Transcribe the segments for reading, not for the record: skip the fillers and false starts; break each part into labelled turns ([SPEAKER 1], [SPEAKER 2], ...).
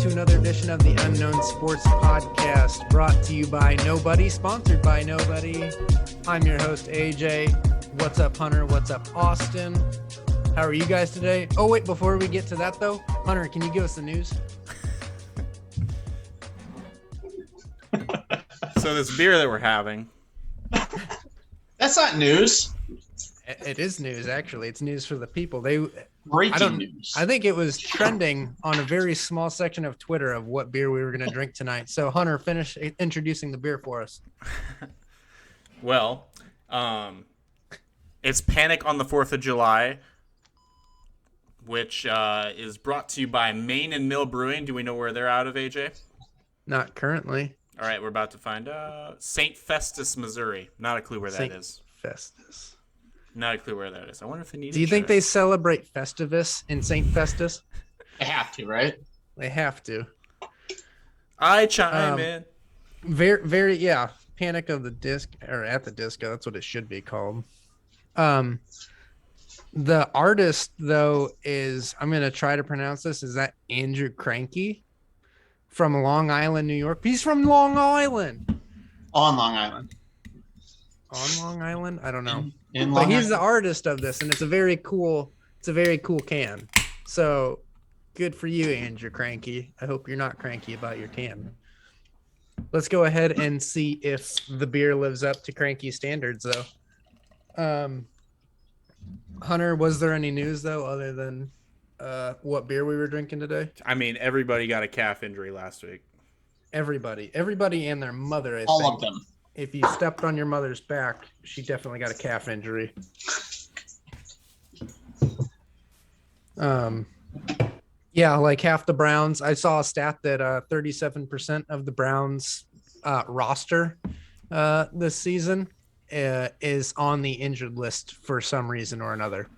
[SPEAKER 1] to another edition of the Unknown Sports Podcast, brought to you by nobody, sponsored by nobody. I'm your host, AJ. What's up, Hunter? What's up, Austin? How are you guys today? Oh, wait, before we get to that, though, Hunter, can you give us the news?
[SPEAKER 2] So this beer that we're having.
[SPEAKER 3] That's not news.
[SPEAKER 1] It is news, actually. It's news for the people.
[SPEAKER 3] Breaking news.
[SPEAKER 1] I think it was trending on a very small section of Twitter of what beer we were going to drink tonight. So, Hunter, finish introducing the beer for us.
[SPEAKER 2] Well, it's Panic on the 4th of July, which is brought to you by Main and Mill Brewing. Do we know where they're out of, AJ?
[SPEAKER 1] Not currently.
[SPEAKER 2] All right, we're about to find out. St. Festus, Missouri. Not a clue where that is.
[SPEAKER 1] Festus.
[SPEAKER 2] Not a clue where that is. I wonder if they need.
[SPEAKER 1] Do you think they celebrate Festivus in St. Festus?
[SPEAKER 3] They have to, right?
[SPEAKER 1] They have to.
[SPEAKER 2] I chime in.
[SPEAKER 1] Very, yeah. Panic of the Disc, or at the Disco. That's what it should be called. The artist, though, is, I'm going to try to pronounce this. Is that Andrew Cranky from Long Island, New York? He's from Long Island.
[SPEAKER 3] On Long Island.
[SPEAKER 1] On Long Island? I don't know.
[SPEAKER 3] But
[SPEAKER 1] he's the artist of this, and it's a very cool can. So good for you, Andrew Cranky. I hope you're not cranky about your can. Let's go ahead and see if the beer lives up to Cranky standards, though. Hunter, was there any news, though, other than what beer we were drinking today?
[SPEAKER 2] I mean, everybody got a calf injury last week.
[SPEAKER 1] Everybody and their mother, I think.
[SPEAKER 3] All of them.
[SPEAKER 1] If you stepped on your mother's back, she definitely got a calf injury. Yeah, like half the Browns. I saw a stat that 37% of the Browns roster this season is on the injured list for some reason or another.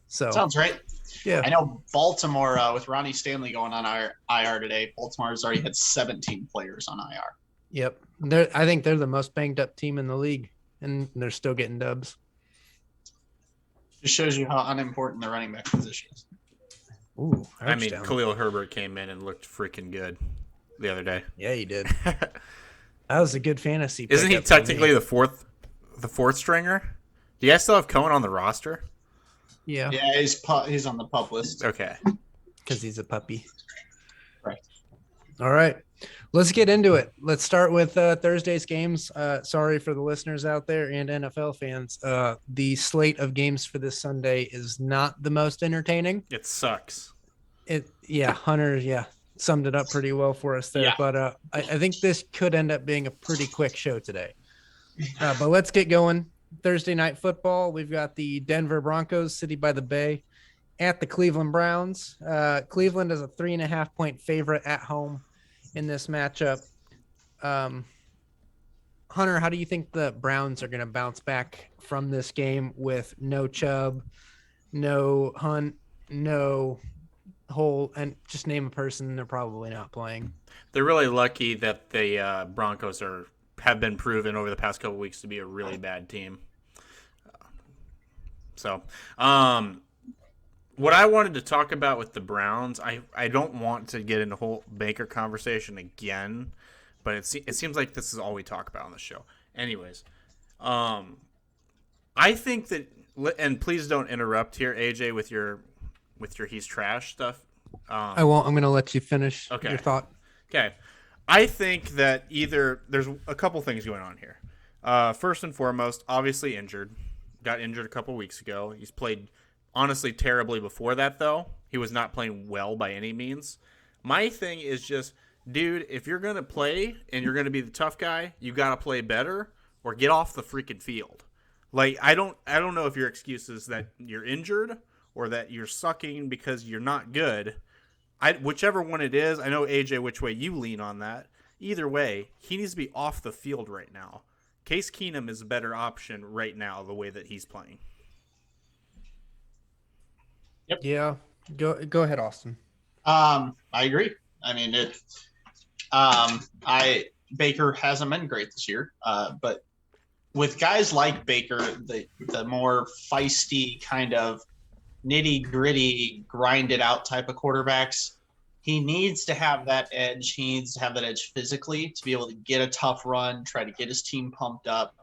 [SPEAKER 1] So
[SPEAKER 3] sounds right.
[SPEAKER 1] Yeah,
[SPEAKER 3] I know Baltimore with Ronnie Stanley going on IR today. Baltimore's already had 17 players on IR.
[SPEAKER 1] Yep. I think they're the most banged up team in the league, and they're still getting dubs.
[SPEAKER 3] Just shows you how unimportant the running back position is.
[SPEAKER 1] Ooh,
[SPEAKER 2] I mean, Khalil Herbert came in and looked freaking good the other day.
[SPEAKER 1] Yeah, he did. That was a good fantasy.
[SPEAKER 2] Isn't he technically the fourth stringer? Do you guys still have Cohen on the roster?
[SPEAKER 1] Yeah.
[SPEAKER 3] Yeah, he's on the pup list.
[SPEAKER 2] Okay.
[SPEAKER 1] Because he's a puppy.
[SPEAKER 3] Right.
[SPEAKER 1] All right. Let's get into it. Let's start with Thursday's games. Sorry for the listeners out there and NFL fans. The slate of games for this Sunday is not the most entertaining.
[SPEAKER 2] It sucks.
[SPEAKER 1] Hunter, summed it up pretty well for us there.
[SPEAKER 3] Yeah.
[SPEAKER 1] But I think this could end up being a pretty quick show today. But let's get going. Thursday night football. We've got the Denver Broncos, City by the Bay, at the Cleveland Browns. Cleveland is a 3.5-point favorite at home in this matchup. Hunter, how do you think the Browns are going to bounce back from this game with no Chubb, no Hunt, no Hole, and just name a person they're probably not playing?
[SPEAKER 2] They're really lucky that the Broncos have been proven over the past couple weeks to be a really bad team. What I wanted to talk about with the Browns, I don't want to get into a whole Baker conversation again, but it seems like this is all we talk about on the show. Anyways, I think that, and please don't interrupt here, AJ, with your he's trash stuff.
[SPEAKER 1] I won't. I'm going to let you finish your thought.
[SPEAKER 2] Okay. I think that there's a couple things going on here. First and foremost, obviously injured. Got injured a couple weeks ago. He's played honestly terribly before that, though. He was not playing well by any means. My thing is just, dude, if you're going to play and you're going to be the tough guy, you got to play better or get off the freaking field. Like, I don't know if your excuse is that you're injured or that you're sucking because you're not good. Whichever one it is, I know, AJ, which way you lean on that. Either way, he needs to be off the field right now. Case Keenum is a better option right now the way that he's playing.
[SPEAKER 3] Yep.
[SPEAKER 1] Yeah. Go ahead, Austin.
[SPEAKER 3] I agree. I mean, Baker hasn't been great this year, but with guys like Baker, the more feisty kind of nitty gritty, grind it out type of quarterbacks, he needs to have that edge. He needs to have that edge physically to be able to get a tough run, try to get his team pumped up.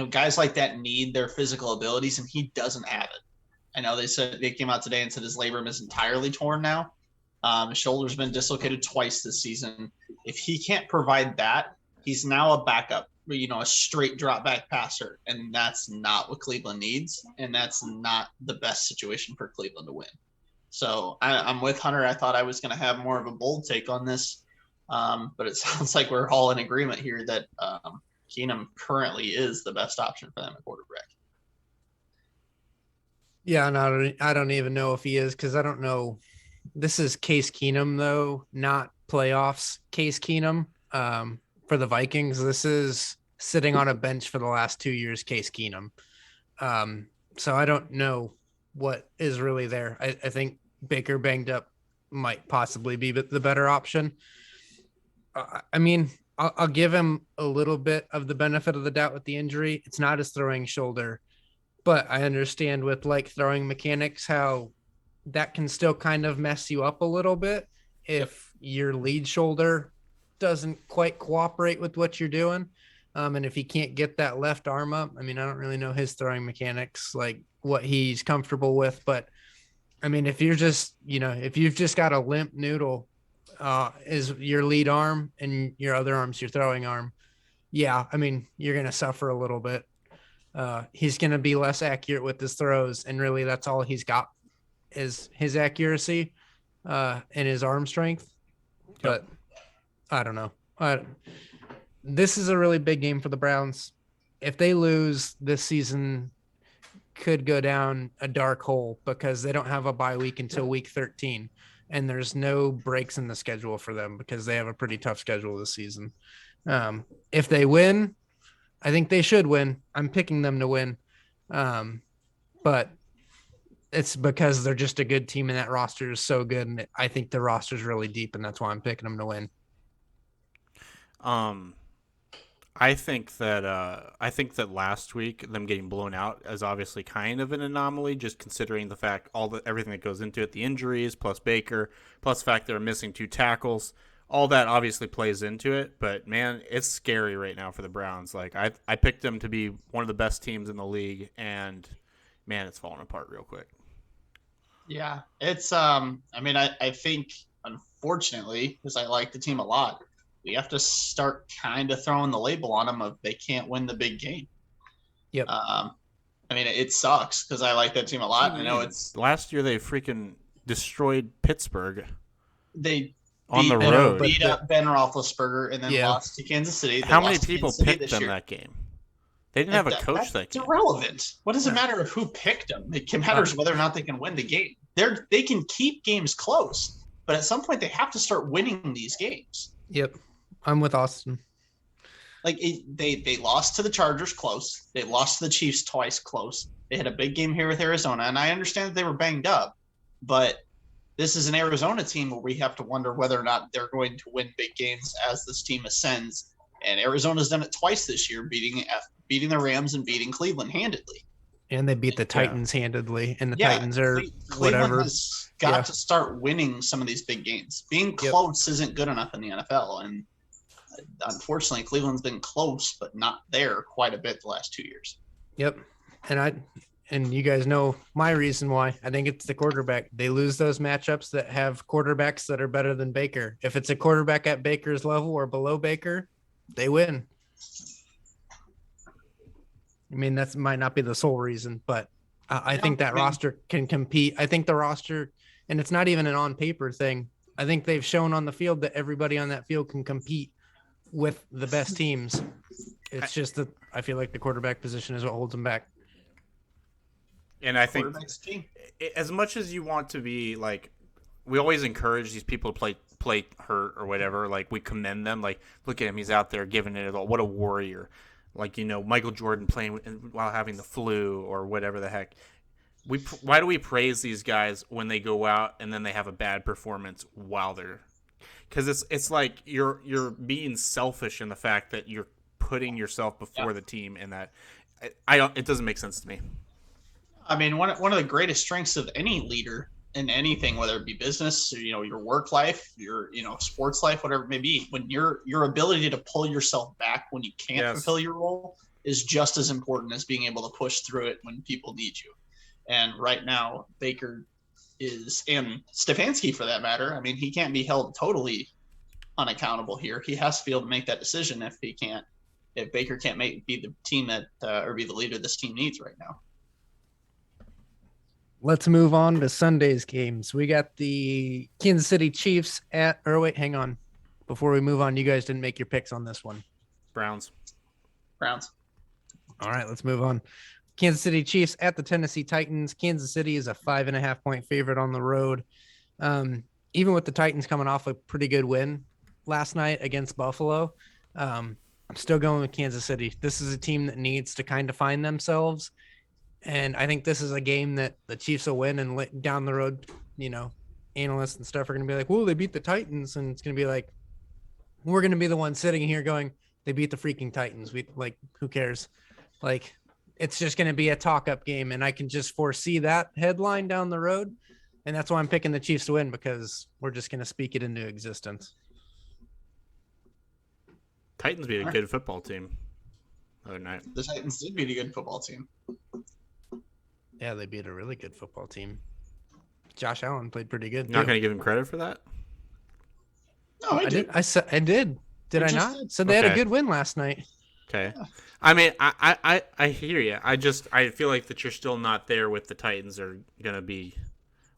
[SPEAKER 3] Guys like that need their physical abilities, and he doesn't have it. I know they came out today and said his labrum is entirely torn now. His shoulder's been dislocated twice this season. If he can't provide that, he's now a backup, a straight drop back passer, and that's not what Cleveland needs, and that's not the best situation for Cleveland to win. So I'm with Hunter. I thought I was going to have more of a bold take on this, but it sounds like we're all in agreement here that Keenum currently is the best option for them at quarterback.
[SPEAKER 1] Yeah, and I don't even know if he is, because I don't know. This is Case Keenum, though, not playoffs Case Keenum for the Vikings. This is sitting on a bench for the last 2 years Case Keenum. So I don't know what is really there. I think Baker banged up might possibly be the better option. I mean, I'll give him a little bit of the benefit of the doubt with the injury. It's not his throwing shoulder, but I understand with throwing mechanics how that can still kind of mess you up a little bit if your lead shoulder doesn't quite cooperate with what you're doing. And if he can't get that left arm up, I mean, I don't really know his throwing mechanics, like what he's comfortable with, but I mean, if you're just, if you've just got a limp noodle is your lead arm and your other arm's your throwing arm. Yeah. I mean, you're going to suffer a little bit. He's going to be less accurate with his throws. And really that's all he's got is his accuracy and his arm strength. But I don't know. This is a really big game for the Browns. If they lose this season, could go down a dark hole because they don't have a bye week until week 13. And there's no breaks in the schedule for them because they have a pretty tough schedule this season. If they win, I think they should win. I'm picking them to win. But it's because they're just a good team and that roster is so good. And I think the roster is really deep, and that's why I'm picking them to win.
[SPEAKER 2] I think that last week them getting blown out is obviously kind of an anomaly, just considering the fact everything that goes into it, the injuries plus Baker, plus the fact they're missing 2 tackles, all that obviously plays into it. But man, it's scary right now for the Browns. Like I picked them to be one of the best teams in the league, and man, it's falling apart real quick.
[SPEAKER 3] Yeah, it's I mean, I think unfortunately, because I like the team a lot, we have to start kind of throwing the label on them of they can't win the big game.
[SPEAKER 1] Yep.
[SPEAKER 3] I mean, it sucks because I like that team a lot. I know it's
[SPEAKER 2] last year they freaking destroyed Pittsburgh.
[SPEAKER 3] They
[SPEAKER 2] on the road
[SPEAKER 3] beat up Ben Roethlisberger and then lost to Kansas City.
[SPEAKER 2] How many people picked them that game? They didn't have a coach that game.
[SPEAKER 3] It's irrelevant. What does it matter of who picked them? It matters whether or not they can win the game. They can keep games close, but at some point they have to start winning these games.
[SPEAKER 1] Yep. I'm with Austin.
[SPEAKER 3] Like they lost to the Chargers close. They lost to the Chiefs twice close. They had a big game here with Arizona, and I understand that they were banged up, but this is an Arizona team where we have to wonder whether or not they're going to win big games as this team ascends. And Arizona's done it twice this year, beating the Rams and beating Cleveland handedly.
[SPEAKER 1] And they beat the Titans handedly, and the Titans are whatever.
[SPEAKER 3] Has got to start winning some of these big games. Being close isn't good enough in the NFL, and unfortunately, Cleveland's been close but not there quite a bit the last 2 years.
[SPEAKER 1] Yep, and you guys know my reason why. I think it's the quarterback. They lose those matchups that have quarterbacks that are better than Baker. If it's a quarterback at Baker's level or below Baker, they win. I mean, that might not be the sole reason, but I think that roster can compete. I think the roster, and it's not even an on-paper thing. I think they've shown on the field that everybody on that field can compete with the best teams. It's just that I feel like the quarterback position is what holds them back.
[SPEAKER 2] And I think as much as you want to be like, we always encourage these people to play hurt or whatever. Like we commend them. Like, look at him. He's out there giving it all. What a warrior. Like, Michael Jordan playing while having the flu or whatever the heck. Why do we praise these guys when they go out and then they have a bad performance while they're – because it's like you're being selfish in the fact that you're putting yourself before the team, and that it doesn't make sense to me.
[SPEAKER 3] I mean, one of the greatest strengths of any leader in anything, whether it be business, or, your work life, your sports life, whatever it may be, when your ability to pull yourself back when you can't fulfill your role is just as important as being able to push through it when people need you. And right now, Baker is, and Stefanski for that matter, I mean, he can't be held totally unaccountable here. He has to be able to make that decision if Baker can't be the team that or be the leader this team needs right now.
[SPEAKER 1] Let's move on to Sunday's games. We got the Kansas City Chiefs hang on. Before we move on, you guys didn't make your picks on this one.
[SPEAKER 2] Browns.
[SPEAKER 1] All right, let's move on. Kansas City Chiefs at the Tennessee Titans. Kansas City is a 5.5-point favorite on the road. Even with the Titans coming off a pretty good win last night against Buffalo, I'm still going with Kansas City. This is a team that needs to kind of find themselves. And I think this is a game that the Chiefs will win, and down the road, analysts and stuff are going to be like, "Whoa, they beat the Titans." And it's going to be like, we're going to be the ones sitting here going, "They beat the freaking Titans." Who cares? It's just going to be a talk-up game, and I can just foresee that headline down the road. And that's why I'm picking the Chiefs to win, because we're just going to speak it into existence.
[SPEAKER 2] Titans beat a good football team the other night.
[SPEAKER 3] The Titans did beat a good football team.
[SPEAKER 1] Yeah, they beat a really good football team. Josh Allen played pretty good.
[SPEAKER 2] You're not going to give him credit for that?
[SPEAKER 3] No, I did.
[SPEAKER 1] I did. Did I not? So they had a good win last night.
[SPEAKER 2] Okay. I mean, I hear you. I feel like that you're still not there with the Titans are going to be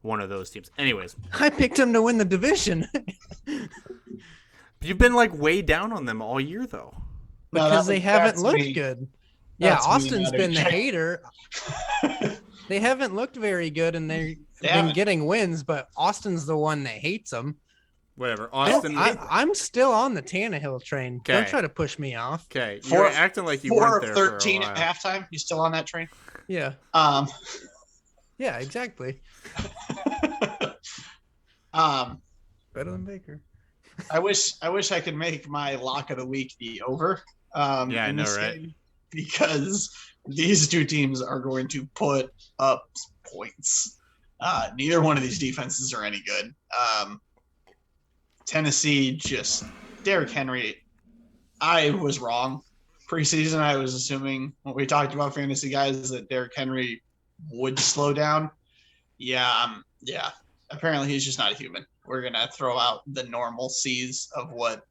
[SPEAKER 2] one of those teams. Anyways.
[SPEAKER 1] I picked them to win the division.
[SPEAKER 2] You've been way down on them all year, though.
[SPEAKER 1] Because they haven't looked good. Yeah, Austin's been the hater. They haven't looked very good, and they've been getting wins, but Austin's the one that hates them.
[SPEAKER 2] Whatever. Austin.
[SPEAKER 1] I'm still on the Tannehill train.
[SPEAKER 2] Okay.
[SPEAKER 1] Don't try to push me off.
[SPEAKER 2] Okay. You're acting like you weren't there
[SPEAKER 3] 13
[SPEAKER 2] for a while.
[SPEAKER 3] at halftime. You still on that train?
[SPEAKER 1] Yeah. Yeah, exactly. Better than Baker.
[SPEAKER 3] I wish I could make my lock of the week the over.
[SPEAKER 2] Yeah, I know, right?
[SPEAKER 3] Because these two teams are going to put up points. Neither one of these defenses are any good. Tennessee, Derrick Henry. I was wrong. Preseason, I was assuming when we talked about fantasy guys that Derrick Henry would slow down. Yeah. Apparently, he's just not a human. We're gonna throw out the normalcies of what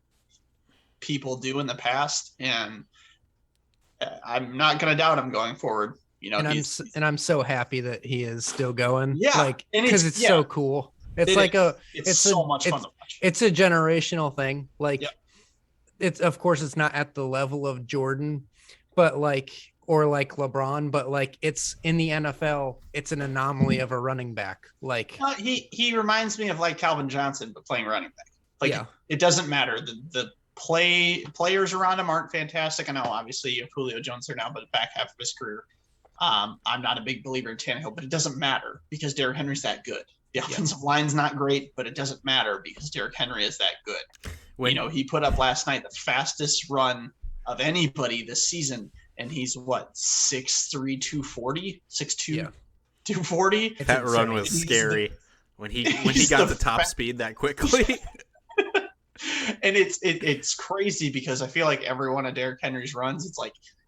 [SPEAKER 3] people do in the past, and I'm not gonna doubt him going forward.
[SPEAKER 1] I'm so happy that he is still going.
[SPEAKER 3] Yeah,
[SPEAKER 1] because it's so cool. It's
[SPEAKER 3] so much fun to watch.
[SPEAKER 1] It's a generational thing. It's of course it's not at the level of Jordan, but or LeBron, but it's in the NFL. It's an anomaly of a running back.
[SPEAKER 3] He reminds me of Calvin Johnson, but playing running back. It doesn't matter. The players around him aren't fantastic. I know obviously you have Julio Jones there now, but the back half of his career, I'm not a big believer in Tannehill, but it doesn't matter because Derrick Henry's that good. The offensive line's not great, but it doesn't matter because Derrick Henry is that good. He put up last night the fastest run of anybody this season, and he's 6'3", 240, 6'2", 240.
[SPEAKER 2] That run was scary when he got the top speed that quickly.
[SPEAKER 3] And it's crazy because I feel like every one of Derrick Henry's runs, it's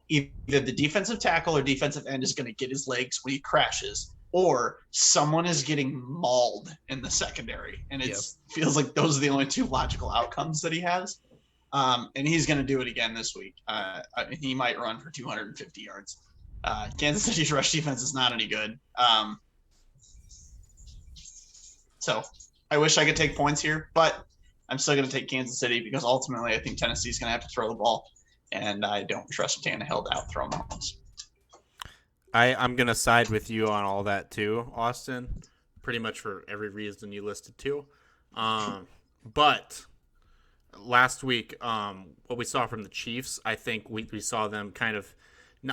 [SPEAKER 3] either the defensive tackle or defensive end is going to get his legs when he crashes, or someone is getting mauled in the secondary. And it feels like those are the only two logical outcomes that he has. And he's going to do it again this week. He might run for 250 yards. Kansas City's rush defense is not any good. So I wish I could take points here, but I'm still going to take Kansas City because ultimately I think Tennessee's going to have to throw the ball, and I don't trust Tannehill to outthrow Mahomes.
[SPEAKER 2] I'm going to side with you on all that too, Austin, pretty much for every reason you listed too. But last week, what we saw from the Chiefs, I think we saw them kind of,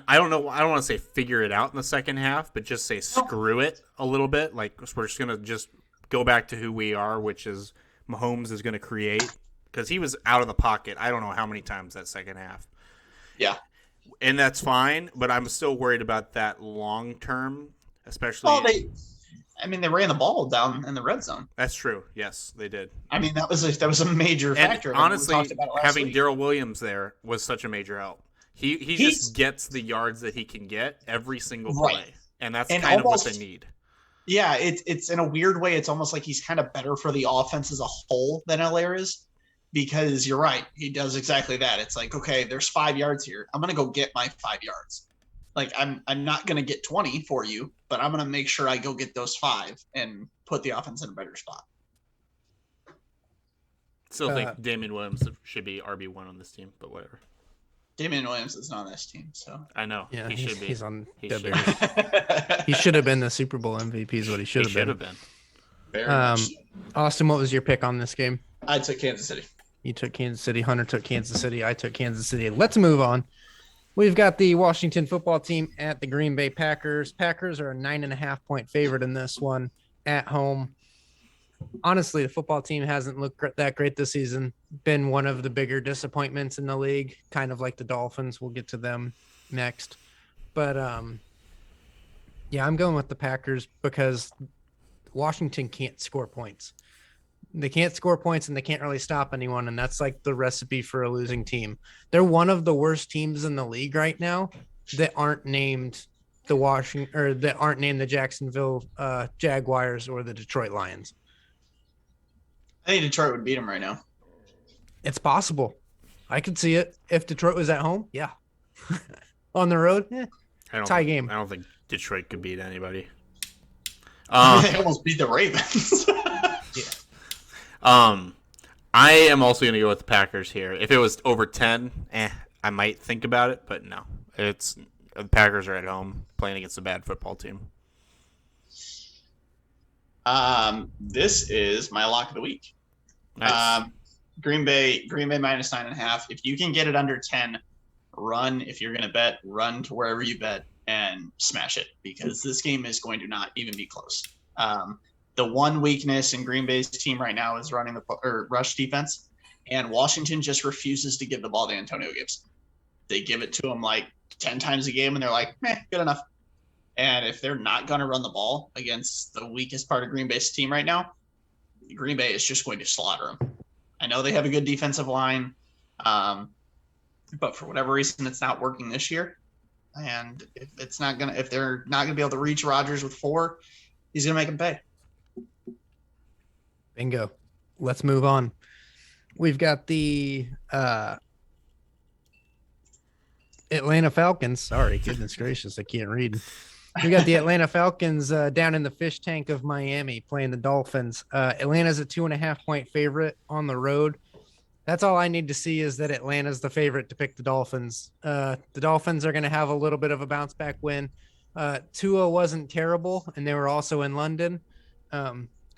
[SPEAKER 2] I don't know, I don't want to say figure it out in the second half, but just say screw it a little bit. We're just going to just go back to who we are, which is Mahomes is going to create, because he was out of the pocket I don't know how many times that second half.
[SPEAKER 3] Yeah.
[SPEAKER 2] And that's fine, but I'm still worried about that long term, especially.
[SPEAKER 3] I mean, they ran the ball down in the red zone.
[SPEAKER 2] That's true. Yes, they did.
[SPEAKER 3] I mean, that was a major factor.
[SPEAKER 2] And honestly,
[SPEAKER 3] we talked about it last
[SPEAKER 2] having
[SPEAKER 3] week.
[SPEAKER 2] Darrell Williams there was such a major help. He just gets the yards that he can get every single play, and that's kind of what they need.
[SPEAKER 3] Yeah, it's in a weird way. It's almost like he's kind of better for the offense as a whole than Allaire is, because you're right. He does exactly that. It's like, okay, there's 5 yards here. I'm gonna go get my 5 yards. Like I'm not gonna get 20 for you, but I'm gonna make sure I go get those 5 and put the offense in a better spot.
[SPEAKER 2] Still think Damian Williams should be RB1 on this team, but whatever.
[SPEAKER 3] Damian Williams is not on this team, so
[SPEAKER 2] I know.
[SPEAKER 1] Yeah,
[SPEAKER 2] he should be.
[SPEAKER 1] He's on
[SPEAKER 2] He
[SPEAKER 1] the
[SPEAKER 2] should.
[SPEAKER 1] Bears. He should have been the Super Bowl MVP. Is what he should have been.
[SPEAKER 3] Very much so.
[SPEAKER 1] Austin, what was your pick on this game?
[SPEAKER 3] I took Kansas City.
[SPEAKER 1] You took Kansas City. Hunter took Kansas City. I took Kansas City. Let's move on. We've got the Washington football team at the Green Bay Packers. Packers are a 9.5-point favorite in this one at home. Honestly, the football team hasn't looked that great this season. Been one of the bigger disappointments in the league, kind of like the Dolphins. We'll get to them next. But, yeah, I'm going with the Packers because Washington can't score points. They can't score points and they can't really stop anyone, and that's like the recipe for a losing team. They're one of the worst teams in the league right now that aren't named the Jacksonville Jaguars or the Detroit Lions.
[SPEAKER 3] I think Detroit would beat them right now.
[SPEAKER 1] It's possible. I could see it if Detroit was at home. Yeah. On the road, tie game.
[SPEAKER 2] I don't think Detroit could beat anybody.
[SPEAKER 3] They almost beat the Ravens.
[SPEAKER 2] I am also going to go with the Packers here. If it was over 10, I might think about it, but no. The Packers are at home playing against a bad football team.
[SPEAKER 3] This is my lock of the week.
[SPEAKER 2] Nice.
[SPEAKER 3] Green Bay minus 9.5. If you can get it under 10, run. If you're going to bet, run to wherever you bet and smash it, because this game is going to not even be close. The one weakness in Green Bay's team right now is running the rush defense, and Washington just refuses to give the ball to Antonio Gibson. They give it to him like 10 times a game, and they're like, good enough. And if they're not going to run the ball against the weakest part of Green Bay's team right now, Green Bay is just going to slaughter them. I know they have a good defensive line, but for whatever reason, it's not working this year. And if they're not going to be able to reach Rodgers with 4, he's going to make them pay.
[SPEAKER 1] Bingo. Let's move on. We've got the Atlanta Falcons. Sorry, goodness gracious, I can't read. We got the Atlanta Falcons down in the fish tank of Miami playing the Dolphins. Atlanta's a 2.5-point favorite on the road. That's all I need to see is that Atlanta's the favorite to pick the Dolphins. The Dolphins are going to have a little bit of a bounce back win. Tua wasn't terrible, and they were also in London.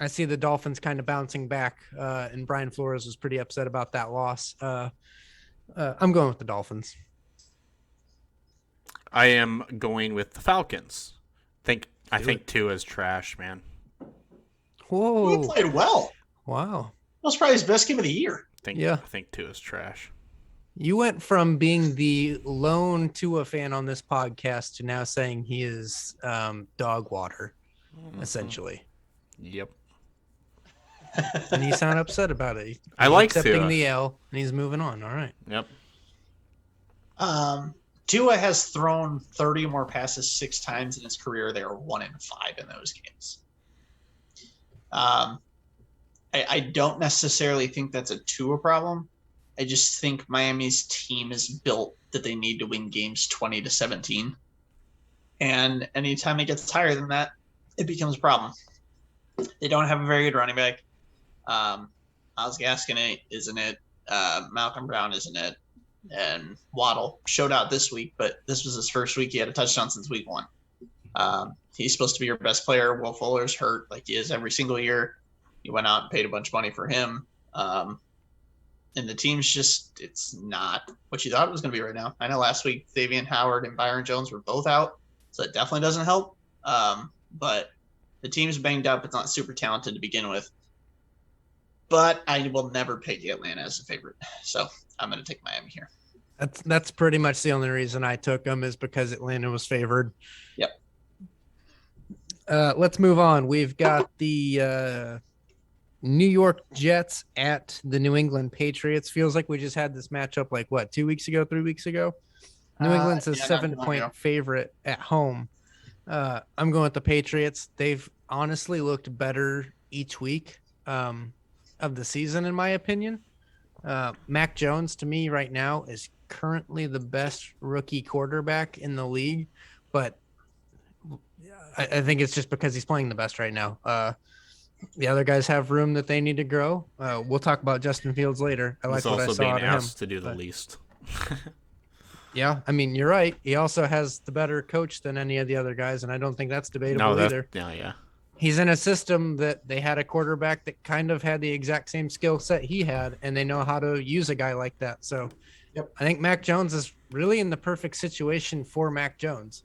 [SPEAKER 1] I see the Dolphins kind of bouncing back, and Brian Flores was pretty upset about that loss. I'm going with the Dolphins.
[SPEAKER 2] I am going with the Falcons. I think Tua is trash, man.
[SPEAKER 1] Whoa.
[SPEAKER 3] He played well.
[SPEAKER 1] Wow.
[SPEAKER 3] That was probably his best game of the year.
[SPEAKER 2] I think Tua is trash.
[SPEAKER 1] You went from being the lone Tua fan on this podcast to now saying he is dog water, essentially.
[SPEAKER 2] Yep.
[SPEAKER 1] And you sound upset about it. He's
[SPEAKER 2] I like
[SPEAKER 1] accepting
[SPEAKER 2] Tua.
[SPEAKER 1] the L, and he's moving on. All right.
[SPEAKER 2] Yep.
[SPEAKER 3] Tua has thrown 30 more passes 6 times in his career. They are 1-5 in those games. I don't necessarily think that's a Tua problem. I just think Miami's team is built that they need to win games 20-17. And anytime it gets higher than that, it becomes a problem. They don't have a very good running back. Myles Gaskin isn't it. Malcolm Brown isn't it. And Waddle showed out this week, but this was his first week. He had a touchdown since week 1. He's supposed to be your best player. Will Fuller's hurt like he is every single year. You went out and paid a bunch of money for him. And the team's just, it's not what you thought it was going to be right now. I know last week, Xavier Howard and Byron Jones were both out, so that definitely doesn't help. But the team's banged up. It's not super talented to begin with. But I will never pick Atlanta as a favorite. So I'm going to take Miami here.
[SPEAKER 1] That's pretty much the only reason I took them is because Atlanta was favored.
[SPEAKER 3] Yep.
[SPEAKER 1] Let's move on. We've got the New York Jets at the New England Patriots. Feels like we just had this matchup like what, 2 weeks ago, 3 weeks ago? New England's a 7-point favorite at home. I'm going with the Patriots. They've honestly looked better each week of the season, in my opinion. Mac Jones, to me, right now, is currently the best rookie quarterback in the league, but I think it's just because he's playing the best right now. The other guys have room that they need to grow. We'll talk about Justin Fields later. I like what I saw out of him.
[SPEAKER 2] To do the least.
[SPEAKER 1] Yeah, I mean, you're right. He also has the better coach than any of the other guys, and I don't think that's debatable either.
[SPEAKER 2] Yeah.
[SPEAKER 1] He's in a system that they had a quarterback that kind of had the exact same skill set he had, and they know how to use a guy like that. So I think Mac Jones is really in the perfect situation for Mac Jones,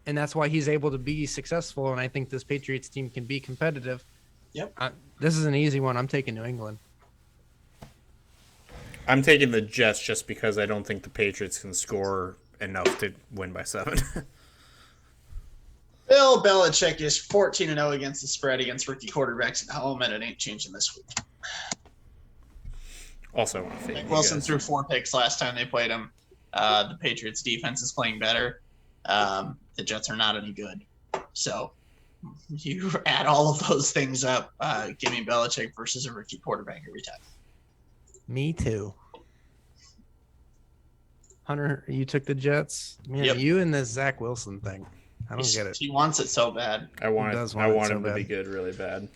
[SPEAKER 1] and that's why he's able to be successful, and I think this Patriots team can be competitive. This is an easy one. I'm taking New England.
[SPEAKER 2] I'm taking the Jets just because I don't think the Patriots can score enough to win by 7.
[SPEAKER 3] Bill Belichick is 14-0 against the spread against rookie quarterbacks at home, and it ain't changing this week.
[SPEAKER 2] Also,
[SPEAKER 3] Nick Wilson threw 4 picks last time they played him. The Patriots defense is playing better. The Jets are not any good. So you add all of those things up. Give me Belichick versus a rookie quarterback every time.
[SPEAKER 1] Me too. Hunter, you took the Jets? Man,
[SPEAKER 3] Yep.
[SPEAKER 1] You and this Zach Wilson thing. I don't get it.
[SPEAKER 3] He wants it so bad.
[SPEAKER 2] I want him
[SPEAKER 1] so
[SPEAKER 2] to be good really bad.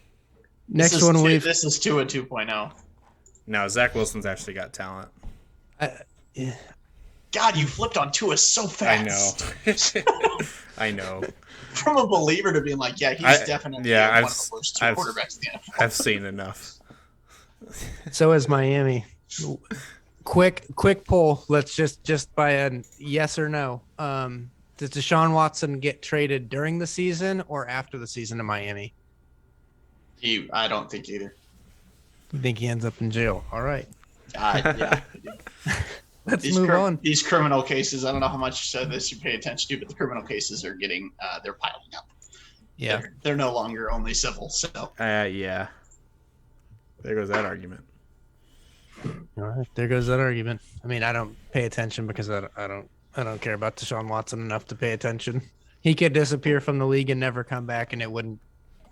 [SPEAKER 1] This is
[SPEAKER 3] 2 and 2.0.
[SPEAKER 2] No, Zach Wilson's actually got talent.
[SPEAKER 3] God, you flipped on Tua so fast.
[SPEAKER 2] I know.
[SPEAKER 3] From a believer to being like, he's definitely one of the worst two quarterbacks in the NFL.
[SPEAKER 2] I've seen enough.
[SPEAKER 1] So is Miami. Quick poll. Let's just by a yes or no. Does Deshaun Watson get traded during the season or after the season to Miami?
[SPEAKER 3] I don't think either.
[SPEAKER 1] You think he ends up in jail? All right.
[SPEAKER 3] Yeah.
[SPEAKER 1] Let's move on.
[SPEAKER 3] These criminal cases, I don't know how much this you pay attention to, but the criminal cases are getting, they're piling up.
[SPEAKER 1] Yeah.
[SPEAKER 3] They're no longer only civil, so.
[SPEAKER 2] Yeah. There goes that argument.
[SPEAKER 1] All right. There goes that argument. I mean, I don't pay attention because I don't care about Deshaun Watson enough to pay attention. He could disappear from the league and never come back, and it wouldn't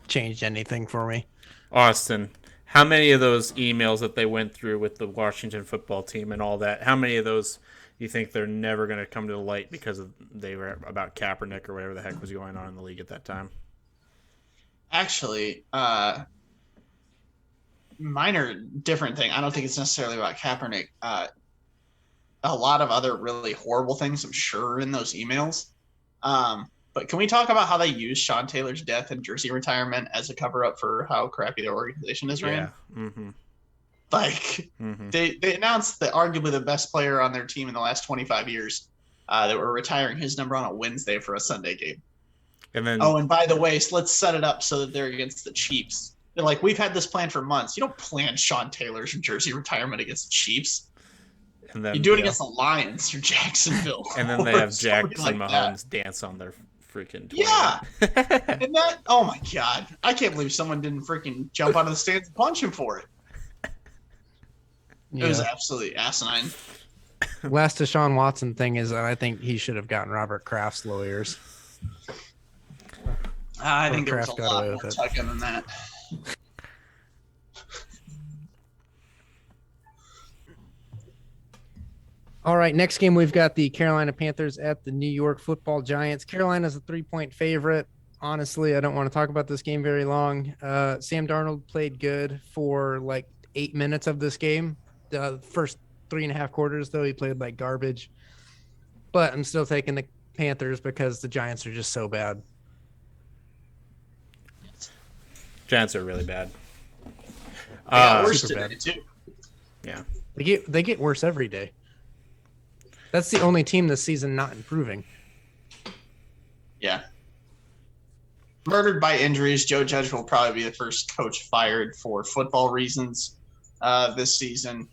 [SPEAKER 1] change anything for me.
[SPEAKER 2] Austin, how many of those emails that they went through with the Washington football team and all that, how many of those you think they're never going to come to the light because they were about Kaepernick or whatever the heck was going on in the league at that time?
[SPEAKER 3] Actually, minor different thing. I don't think it's necessarily about Kaepernick. A lot of other really horrible things, I'm sure, in those emails. But can we talk about how they used Sean Taylor's death and jersey retirement as a cover-up for how crappy their organization is ran?
[SPEAKER 2] Yeah. Mm-hmm.
[SPEAKER 3] Like, they announced that arguably the best player on their team in the last 25 years that were retiring his number on a Wednesday for a Sunday game.
[SPEAKER 2] And then,
[SPEAKER 3] and by the way, so let's set it up so that they're against the Chiefs. They're like, we've had this plan for months. You don't plan Sean Taylor's jersey retirement against the Chiefs.
[SPEAKER 2] And then,
[SPEAKER 3] you do it against the Lions or Jacksonville.
[SPEAKER 2] And then they have Jackson Mahomes dance on their freaking Twitter.
[SPEAKER 3] Yeah. And that, oh my God. I can't believe someone didn't freaking jump out of the stands and punch him for it. It was absolutely asinine.
[SPEAKER 1] Last Deshaun Watson thing is that I think he should have gotten Robert Kraft's lawyers.
[SPEAKER 3] I think there was a lot more tugging than that.
[SPEAKER 1] All right, next game we've got the Carolina Panthers at the New York Football Giants. Carolina's a 3-point favorite. Honestly, I don't want to talk about this game very long. Sam Darnold played good for like 8 minutes of this game. The first 3.5 quarters, though, he played like garbage. But I'm still taking the Panthers because the Giants are just so bad.
[SPEAKER 2] Giants are really bad.
[SPEAKER 3] Worse today,
[SPEAKER 1] bad.
[SPEAKER 3] too.
[SPEAKER 2] Yeah.
[SPEAKER 1] They get worse every day. That's the only team this season not improving.
[SPEAKER 3] Yeah. Murdered by injuries, Joe Judge will probably be the first coach fired for football reasons this season.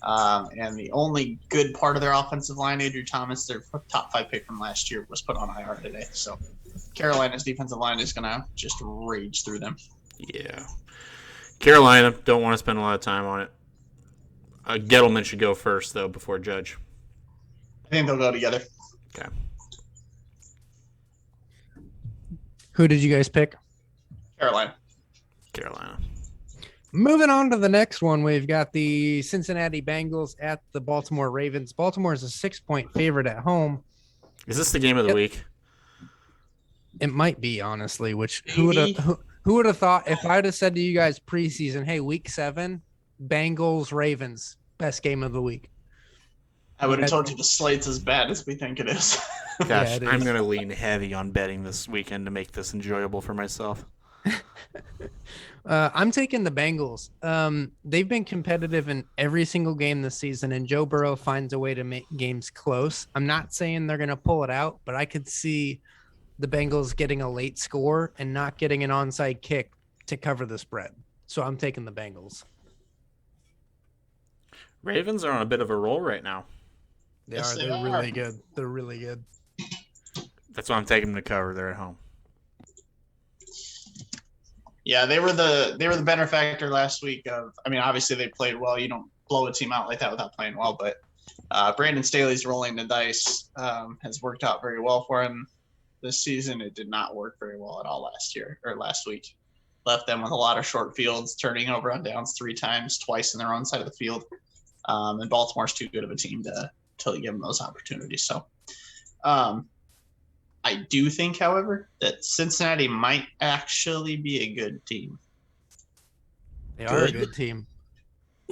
[SPEAKER 3] And the only good part of their offensive line, Andrew Thomas, their top 5 pick from last year, was put on IR today. So Carolina's defensive line is going to just rage through them.
[SPEAKER 2] Yeah. Carolina, don't want to spend a lot of time on it. Gettleman should go first, though, before Judge.
[SPEAKER 3] I think they'll go together.
[SPEAKER 2] Okay.
[SPEAKER 1] Who did you guys pick?
[SPEAKER 3] Carolina.
[SPEAKER 1] Moving on to the next one, we've got the Cincinnati Bengals at the Baltimore Ravens. Baltimore is a 6-point favorite at home.
[SPEAKER 2] Is this the game of the week?
[SPEAKER 1] It might be, honestly. Which who would have thought if I'd have said to you guys preseason, hey, week 7, Bengals Ravens, best game of the week.
[SPEAKER 3] I would have told you the slate's as bad as we think it is.
[SPEAKER 2] Gosh,
[SPEAKER 1] Yeah,
[SPEAKER 2] I'm going to lean heavy on betting this weekend to make this enjoyable for myself.
[SPEAKER 1] I'm taking the Bengals. They've been competitive in every single game this season, and Joe Burrow finds a way to make games close. I'm not saying they're going to pull it out, but I could see the Bengals getting a late score and not getting an onside kick to cover the spread. So I'm taking the Bengals.
[SPEAKER 2] Ravens are on a bit of a roll right now.
[SPEAKER 3] Yes, they
[SPEAKER 1] They're
[SPEAKER 3] are.
[SPEAKER 1] really good. They're really good.
[SPEAKER 2] That's why I'm taking them to cover. They're at home.
[SPEAKER 3] Yeah, they were the benefactor last week of. I mean, obviously they played well. You don't blow a team out like that without playing well. But Brandon Staley's rolling the dice has worked out very well for him this season. It did not work very well at all last week. Left them with a lot of short fields, turning over on downs 3 times, twice in their own side of the field. And Baltimore's too good of a team to give them those opportunities. So. I do think, however, that Cincinnati might actually be a good team.
[SPEAKER 1] They are a good team.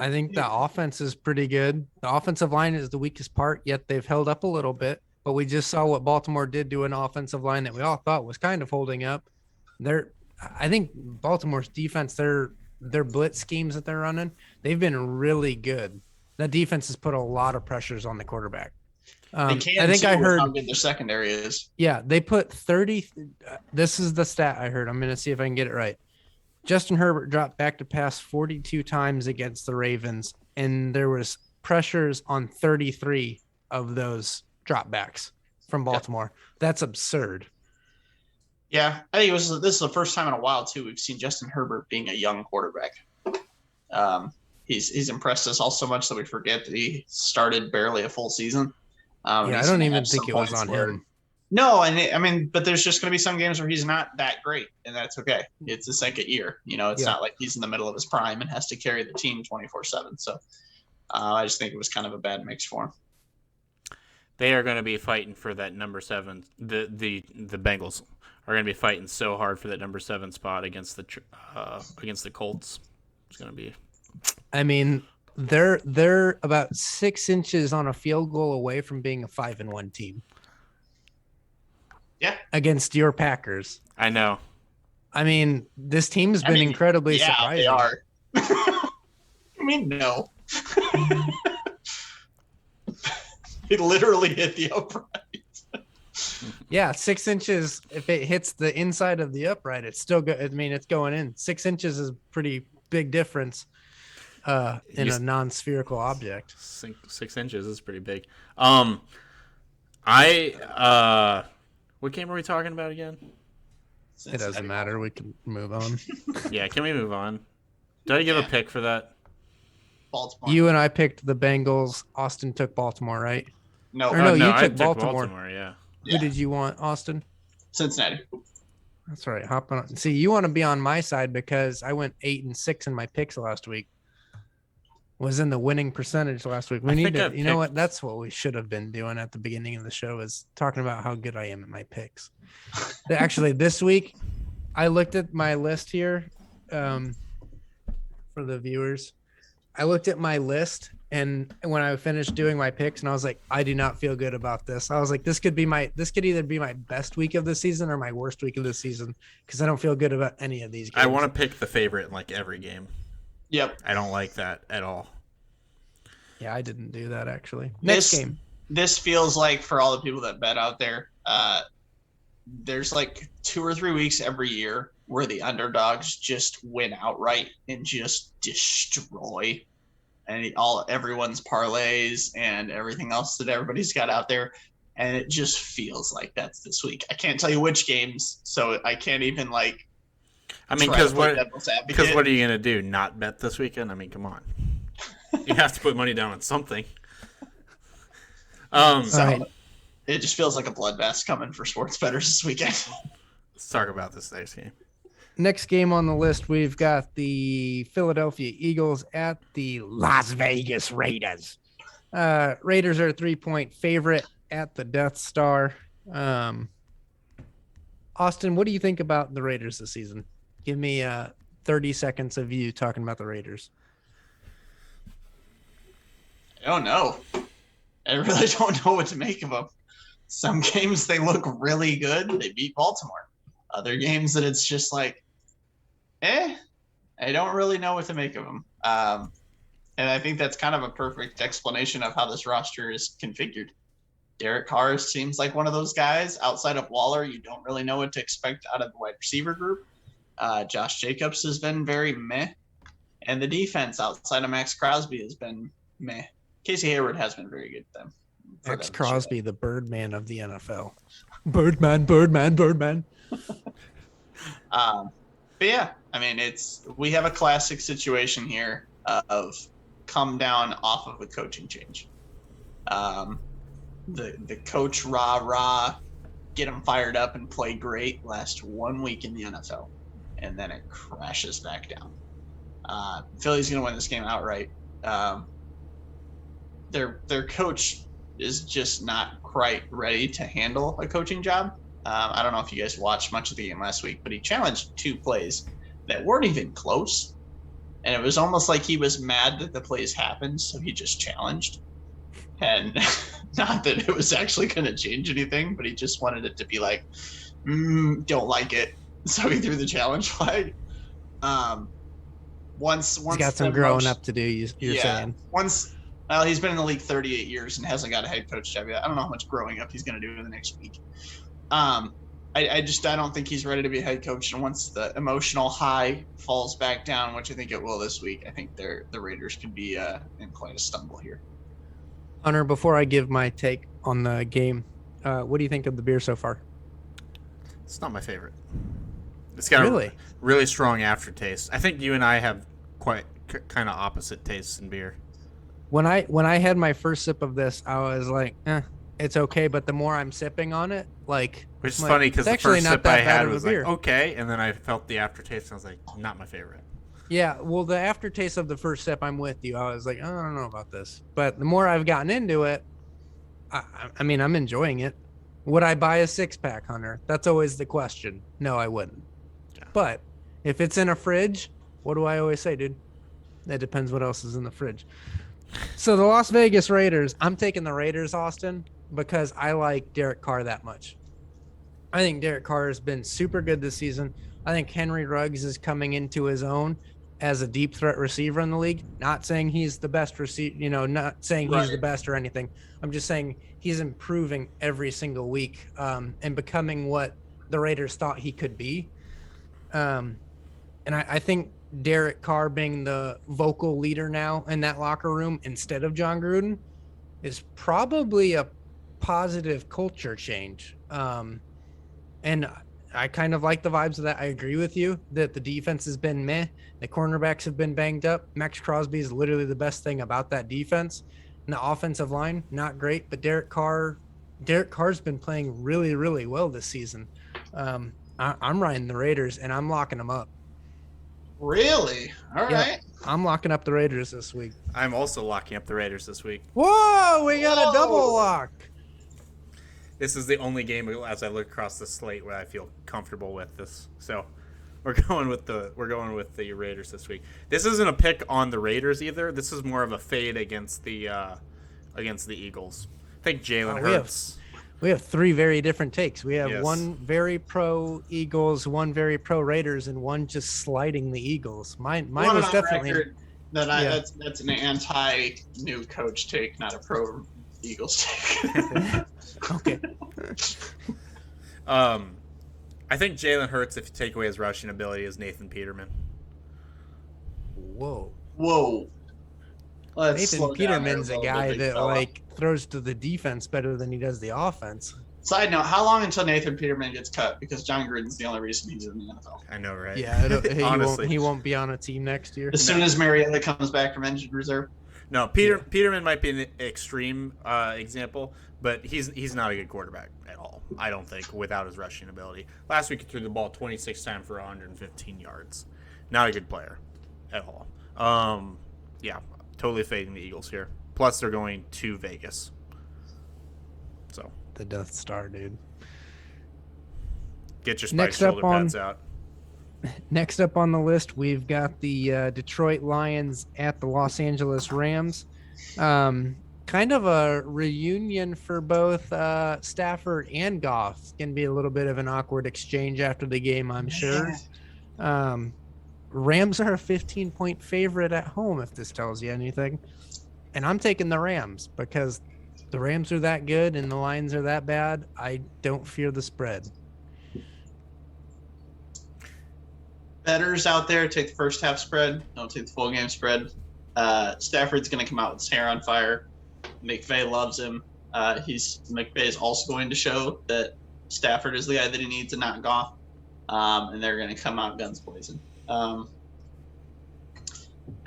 [SPEAKER 1] I think the offense is pretty good. The offensive line is the weakest part, yet they've held up a little bit. But we just saw what Baltimore did to an offensive line that we all thought was kind of holding up. I think Baltimore's defense, their blitz schemes that they're running, they've been really good. That defense has put a lot of pressures on the quarterback. I think I heard
[SPEAKER 3] how good their secondary is.
[SPEAKER 1] Yeah, they put 30. This is the stat I heard. I'm going to see if I can get it right. Justin Herbert dropped back to pass 42 times against the Ravens, and there was pressures on 33 of those dropbacks from Baltimore. Yep. That's absurd.
[SPEAKER 3] Yeah, I think this is the first time in a while too we've seen Justin Herbert being a young quarterback. He's impressed us all so much that we forget that he started barely a full season.
[SPEAKER 1] I don't even think it was on him.
[SPEAKER 3] No, but there's just going to be some games where he's not that great, and that's okay. It's the second year. It's not like he's in the middle of his prime and has to carry the team 24/7. So I just think it was kind of a bad mix for him.
[SPEAKER 2] They are going to be fighting for that number 7. The Bengals are going to be fighting so hard for that number 7 spot against the Colts. It's going to be.
[SPEAKER 1] I mean, they're about 6 inches on a field goal away from being a 5-1 team.
[SPEAKER 3] Yeah.
[SPEAKER 1] Against your Packers.
[SPEAKER 2] I know. I
[SPEAKER 1] mean, this team has been incredibly surprising.
[SPEAKER 3] They are. I mean, no. It literally hit the upright.
[SPEAKER 1] Yeah, 6 inches. If it hits the inside of the upright, it's still good. I mean, it's going in. 6 inches is a pretty big difference in a non-spherical object.
[SPEAKER 2] 6 inches is pretty big. What game are we talking about again?
[SPEAKER 1] It doesn't matter. We can move on.
[SPEAKER 2] Yeah, can we move on? Did I give a pick for that?
[SPEAKER 3] Baltimore.
[SPEAKER 1] You and I picked the Bengals. Austin took Baltimore, right?
[SPEAKER 3] No.
[SPEAKER 1] No, you
[SPEAKER 2] I
[SPEAKER 1] took Baltimore.
[SPEAKER 2] Yeah.
[SPEAKER 1] Who did you want, Austin?
[SPEAKER 3] Cincinnati.
[SPEAKER 1] That's right. Hop on. See, you want to be on my side because I went 8-6 in my picks last week. Was in the winning percentage last week. We need to, you know what? That's what we should have been doing at the beginning of the show, is talking about how good I am at my picks. Actually, this week, I looked at my list here for the viewers. I looked at my list, and when I finished doing my picks, and I was like, I do not feel good about this. I was like, this could either be my best week of the season or my worst week of the season, because I don't feel good about any of these games.
[SPEAKER 2] I want to pick the favorite in like every game.
[SPEAKER 3] Yep.
[SPEAKER 2] I don't like that at all.
[SPEAKER 1] Yeah, I didn't do that actually. Next game.
[SPEAKER 3] This feels like, for all the people that bet out there, there's like 2 or 3 weeks every year where the underdogs just win outright and just destroy everyone's parlays and everything else that everybody's got out there. And it just feels like that's this week. I can't tell you which games, so I can't even like.
[SPEAKER 2] I mean, because what are you gonna do? Not bet this weekend? I mean, come on. You have to put money down on something.
[SPEAKER 3] So it just feels like a bloodbath coming for sports bettors this weekend.
[SPEAKER 2] Let's talk about this next game.
[SPEAKER 1] Next game on the list, we've got the Philadelphia Eagles at the Las Vegas Raiders. Raiders are a 3-point favorite at the Death Star. Austin, what do you think about the Raiders this season? Give me 30 seconds of you talking about the Raiders.
[SPEAKER 3] I don't know. I really don't know what to make of them. Some games they look really good. They beat Baltimore. Other games that it's just like, I don't really know what to make of them. And I think that's kind of a perfect explanation of how this roster is configured. Derek Carr seems like one of those guys. Outside of Waller, you don't really know what to expect out of the wide receiver group. Josh Jacobs has been very meh. And the defense outside of Max Crosby has been meh. Casey Hayward has been very good to them.
[SPEAKER 1] Max Crosby, the Birdman of the NFL. Birdman.
[SPEAKER 3] But yeah, I mean, we have a classic situation here of come down off of a coaching change. The coach rah, get him fired up and play great last 1 week in the NFL, and then it crashes back down. Philly's going to win this game outright. Their coach is just not quite ready to handle a coaching job. I don't know if you guys watched much of the game last week, but he challenged 2 plays that weren't even close. And it was almost like he was mad that the plays happened, so he just challenged. And not that it was actually going to change anything, but he just wanted it to be like, don't like it. So he threw the challenge flag. Once
[SPEAKER 1] he's got some growing up to do, you're saying.
[SPEAKER 3] Well, he's been in the league 38 years and hasn't got a head coach job yet. I don't know how much growing up he's going to do in the next week. I don't think he's ready to be a head coach. And once the emotional high falls back down, which I think it will this week, I think the Raiders could be in quite a stumble here.
[SPEAKER 1] Hunter, before I give my take on the game, what do you think of the beer so far?
[SPEAKER 2] It's not my favorite. It's got a really strong aftertaste. I think you and I have quite kind of opposite tastes in beer.
[SPEAKER 1] When I had my first sip of this, I was like, it's okay. But the more I'm sipping on it, like,
[SPEAKER 2] which is funny because the first sip I had was like, okay, and then I felt the aftertaste and I was like, not my favorite.
[SPEAKER 1] Yeah, well, the aftertaste of the first sip, I'm with you. I was like, I don't know about this. But the more I've gotten into it, I mean, I'm enjoying it. Would I buy a 6-pack, Hunter? That's always the question. No, I wouldn't. Yeah. But if it's in a fridge, what do I always say, dude? It depends what else is in the fridge. So the Las Vegas Raiders, I'm taking the Raiders, Austin, because I like Derek Carr that much. I think Derek Carr has been super good this season. I think Henry Ruggs is coming into his own as a deep threat receiver in the league. Not saying he's the best receiver, not saying he's the best or anything. I'm just saying he's improving every single week and becoming what the Raiders thought he could be. And I think Derek Carr being the vocal leader now in that locker room instead of John Gruden is probably a positive culture change. And I kind of like the vibes of that. I agree with you that the defense has been meh. The cornerbacks have been banged up. Max Crosby is literally the best thing about that defense. And the offensive line, not great, but Derek Carr's been playing really, really well this season. I'm riding the Raiders, and I'm locking them up.
[SPEAKER 3] Really? All right.
[SPEAKER 1] I'm locking up the Raiders this week.
[SPEAKER 2] I'm also locking up the Raiders this week.
[SPEAKER 1] Whoa, we got a double lock.
[SPEAKER 2] This is the only game as I look across the slate where I feel comfortable with this. So we're going with the Raiders this week. This isn't a pick on the Raiders either. This is more of a fade against the Eagles. I think Jalen Hurts.
[SPEAKER 1] We have 3 very different takes. We have one very pro Eagles, one very pro Raiders, and one just sliding the Eagles. Mine was definitely
[SPEAKER 3] that's an anti new coach take, not a pro Eagles take.
[SPEAKER 1] Okay.
[SPEAKER 2] I think Jalen Hurts, if you take away his rushing ability, is Nathan Peterman.
[SPEAKER 1] Whoa.
[SPEAKER 3] Let Let's
[SPEAKER 1] Nathan
[SPEAKER 3] slow down there
[SPEAKER 1] Peterman's a
[SPEAKER 3] little
[SPEAKER 1] guy
[SPEAKER 3] bit, big
[SPEAKER 1] that
[SPEAKER 3] fella.
[SPEAKER 1] throws to the defense better than he does the offense.
[SPEAKER 3] Side note: how long until Nathan Peterman gets cut? Because John Gruden's the only reason he's in the NFL.
[SPEAKER 2] I know, right?
[SPEAKER 1] Yeah,
[SPEAKER 2] Honestly,
[SPEAKER 1] he won't be on a team next year.
[SPEAKER 3] As soon as Marietta comes back from injured reserve.
[SPEAKER 2] no. Peterman might be an extreme example, but he's not a good quarterback at all. I don't think without his rushing ability. Last week he threw the ball 26 times for 115 yards. Not a good player at all. Yeah, totally fading the Eagles here. Plus they're going to Vegas. So
[SPEAKER 1] The Death Star, dude.
[SPEAKER 2] get your spike
[SPEAKER 1] Next up
[SPEAKER 2] shoulder
[SPEAKER 1] on-
[SPEAKER 2] pads out.
[SPEAKER 1] Next up on the list, we've got the Detroit Lions at the Los Angeles Rams. Kind of a reunion for both Stafford and Goff. It's going to be a little bit of an awkward exchange after the game, I'm sure. Rams are a 15-point favorite at home, if this tells you anything. And I'm taking the Rams because the Rams are that good and the Lions are that bad. I don't fear the spread.
[SPEAKER 3] Bettors out there take the first half spread. Don't take the full game spread. Stafford's going to come out with his hair on fire. McVay loves him. McVay is also going to show that Stafford is the guy that he needs and not Goff. And they're going to come out guns blazing.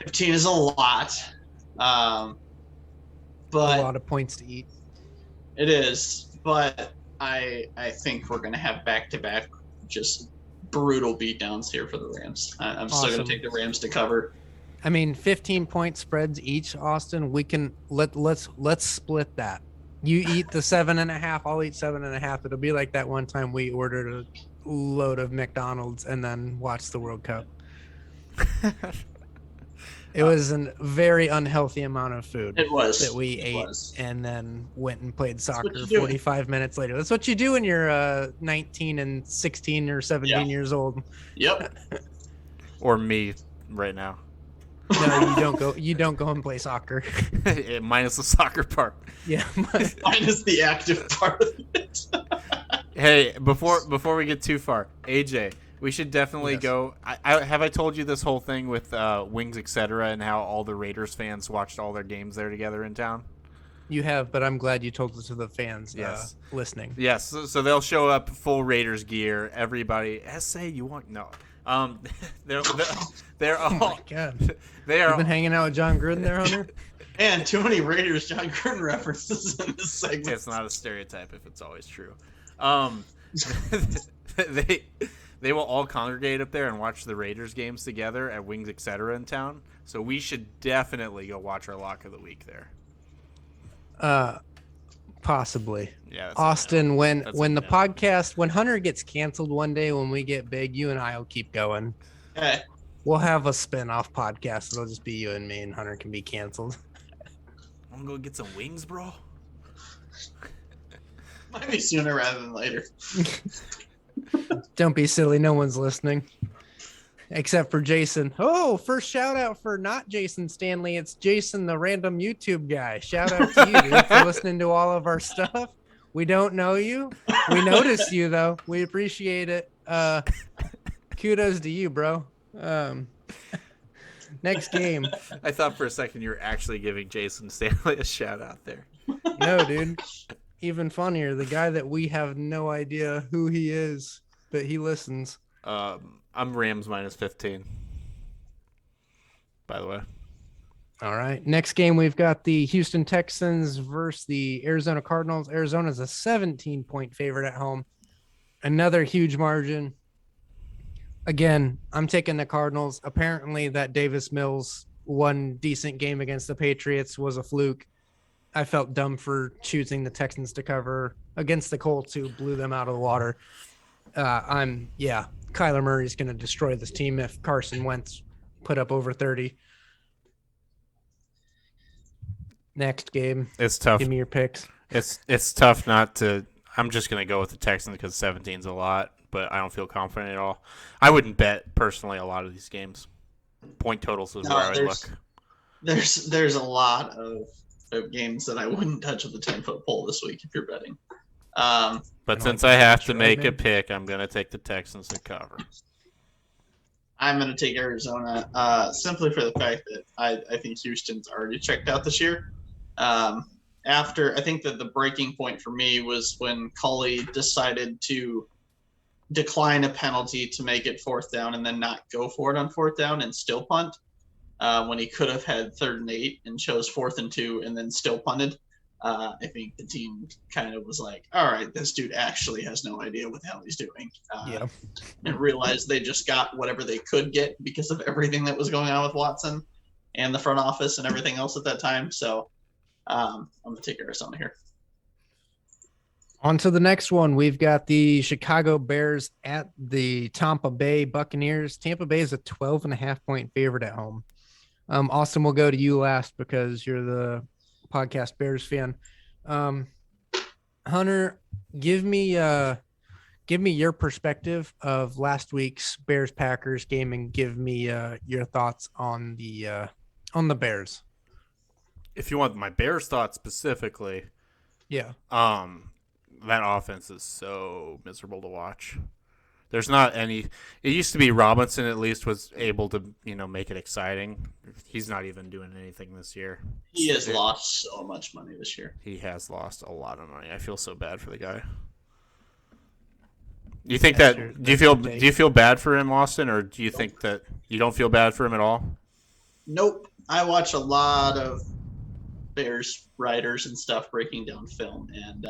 [SPEAKER 3] 15 is a lot.
[SPEAKER 1] A
[SPEAKER 3] But
[SPEAKER 1] lot of points to eat.
[SPEAKER 3] it is. But I think we're going to have back-to-back just brutal beatdowns here for the Rams. I'm still going
[SPEAKER 1] Awesome.
[SPEAKER 3] to take the Rams to cover.
[SPEAKER 1] I mean, 15-point spreads each, Austin. We can let's split that. You eat the 7.5, I'll eat 7.5. It'll be like that one time we ordered a load of McDonald's and then watched the World Cup. It was a very unhealthy amount of food
[SPEAKER 3] It was.
[SPEAKER 1] that we
[SPEAKER 3] It
[SPEAKER 1] ate
[SPEAKER 3] was.
[SPEAKER 1] and then went and played
[SPEAKER 3] what
[SPEAKER 1] soccer
[SPEAKER 3] you do.
[SPEAKER 1] 45 minutes later. That's what you do when you're 19 and 16 or 17
[SPEAKER 3] Yeah.
[SPEAKER 1] years old.
[SPEAKER 3] Yep.
[SPEAKER 2] Or me right now.
[SPEAKER 1] No, you don't go and play soccer.
[SPEAKER 2] Minus the soccer part.
[SPEAKER 1] Yeah.
[SPEAKER 3] Minus the active part of it.
[SPEAKER 2] Hey, before we get too far, AJ, we should definitely
[SPEAKER 1] Yes.
[SPEAKER 2] go. I told you this whole thing with Wings, etc., and how all the Raiders fans watched all their games there together in town?
[SPEAKER 1] You have, but I'm glad you told it to the fans
[SPEAKER 2] Yes.
[SPEAKER 1] listening.
[SPEAKER 2] Yes, so they'll show up full Raiders gear. Everybody, you want no? They're
[SPEAKER 1] Oh
[SPEAKER 2] all
[SPEAKER 1] my God.
[SPEAKER 2] they
[SPEAKER 1] You've
[SPEAKER 2] are.
[SPEAKER 1] been hanging out with John Gruden there, Hunter?
[SPEAKER 3] And too many Raiders John Gruden references in this segment.
[SPEAKER 2] It's not a stereotype if it's always true. They will all congregate up there and watch the Raiders games together at Wings, etc. in town. So we should definitely go watch our lock of the week there.
[SPEAKER 1] Possibly.
[SPEAKER 2] Yeah, that's
[SPEAKER 1] Austin, when
[SPEAKER 2] That's
[SPEAKER 1] the
[SPEAKER 2] a no.
[SPEAKER 1] podcast, when Hunter gets canceled one day, when we get big, you and I will keep going.
[SPEAKER 3] Hey,
[SPEAKER 1] We'll have a spin-off podcast. It'll just be you and me, and Hunter can be canceled.
[SPEAKER 2] I'm gonna go get some wings, bro.
[SPEAKER 3] might be sooner rather than later.
[SPEAKER 1] Don't be silly. No one's listening. Except for Jason. Oh, first shout out for not Jason Stanley. It's Jason, the random YouTube guy. Shout out to you, dude, for listening to all of our stuff. We don't know you. We noticed you, though. We appreciate it. Kudos to you, bro. Next game.
[SPEAKER 2] I thought for a second you were actually giving Jason Stanley a shout out there.
[SPEAKER 1] No, dude. Even funnier, the guy that we have no idea who he is, but he listens.
[SPEAKER 2] I'm Rams minus 15. By the way.
[SPEAKER 1] All right. Next game, we've got the Houston Texans versus the Arizona Cardinals. Arizona's a 17-point favorite at home. Another huge margin. Again, I'm taking the Cardinals. Apparently, that Davis Mills one decent game against the Patriots was a fluke. I felt dumb for choosing the Texans to cover against the Colts, who blew them out of the water. Kyler Murray's going to destroy this team if Carson Wentz put up over 30. Next game.
[SPEAKER 2] It's tough.
[SPEAKER 1] Give me your picks.
[SPEAKER 2] It's tough not to. I'm just gonna go with the Texans because 17's a lot, but I don't feel confident at all. I wouldn't bet personally a lot of these games. Point totals is where I would look.
[SPEAKER 3] There's a lot of games that I wouldn't touch with a 10-foot pole this week if you're betting.
[SPEAKER 2] But since I have to
[SPEAKER 1] Sure,
[SPEAKER 2] make a
[SPEAKER 1] man.
[SPEAKER 2] pick, I'm gonna take the Texans to cover.
[SPEAKER 3] I'm going to take Arizona simply for the fact that I think Houston's already checked out this year. After I think that the breaking point for me was when Culley decided to decline a penalty to make it 4th down and then not go for it on 4th down and still punt when he could have had 3rd and 8 and chose 4th and 2 and then still punted. I think the team kind of was like, all right, this dude actually has no idea what the hell he's doing. And realized they just got whatever they could get because of everything that was going on with Watson and the front office and everything else at that time. So I'm going to take Arizona here.
[SPEAKER 1] On to the next one. We've got the Chicago Bears at the Tampa Bay Buccaneers. Tampa Bay is a 12.5-point favorite at home. Austin, we'll go to you last because you're the podcast Bears fan. Hunter, give me your perspective of last week's Bears Packers game and give me your thoughts on the Bears.
[SPEAKER 2] If you want my Bears thoughts specifically,
[SPEAKER 1] yeah.
[SPEAKER 2] That offense is so miserable to watch. There's not any. It used to be Robinson at least was able to, make it exciting. He's not even doing anything this year.
[SPEAKER 3] He has lost so much money this year.
[SPEAKER 2] He has lost a lot of money. I feel so bad for the guy. Do you think do you feel bad for him, Austin, or do you think that you don't feel bad for him at all?
[SPEAKER 3] Nope. I watch a lot of Bears writers and stuff breaking down film, and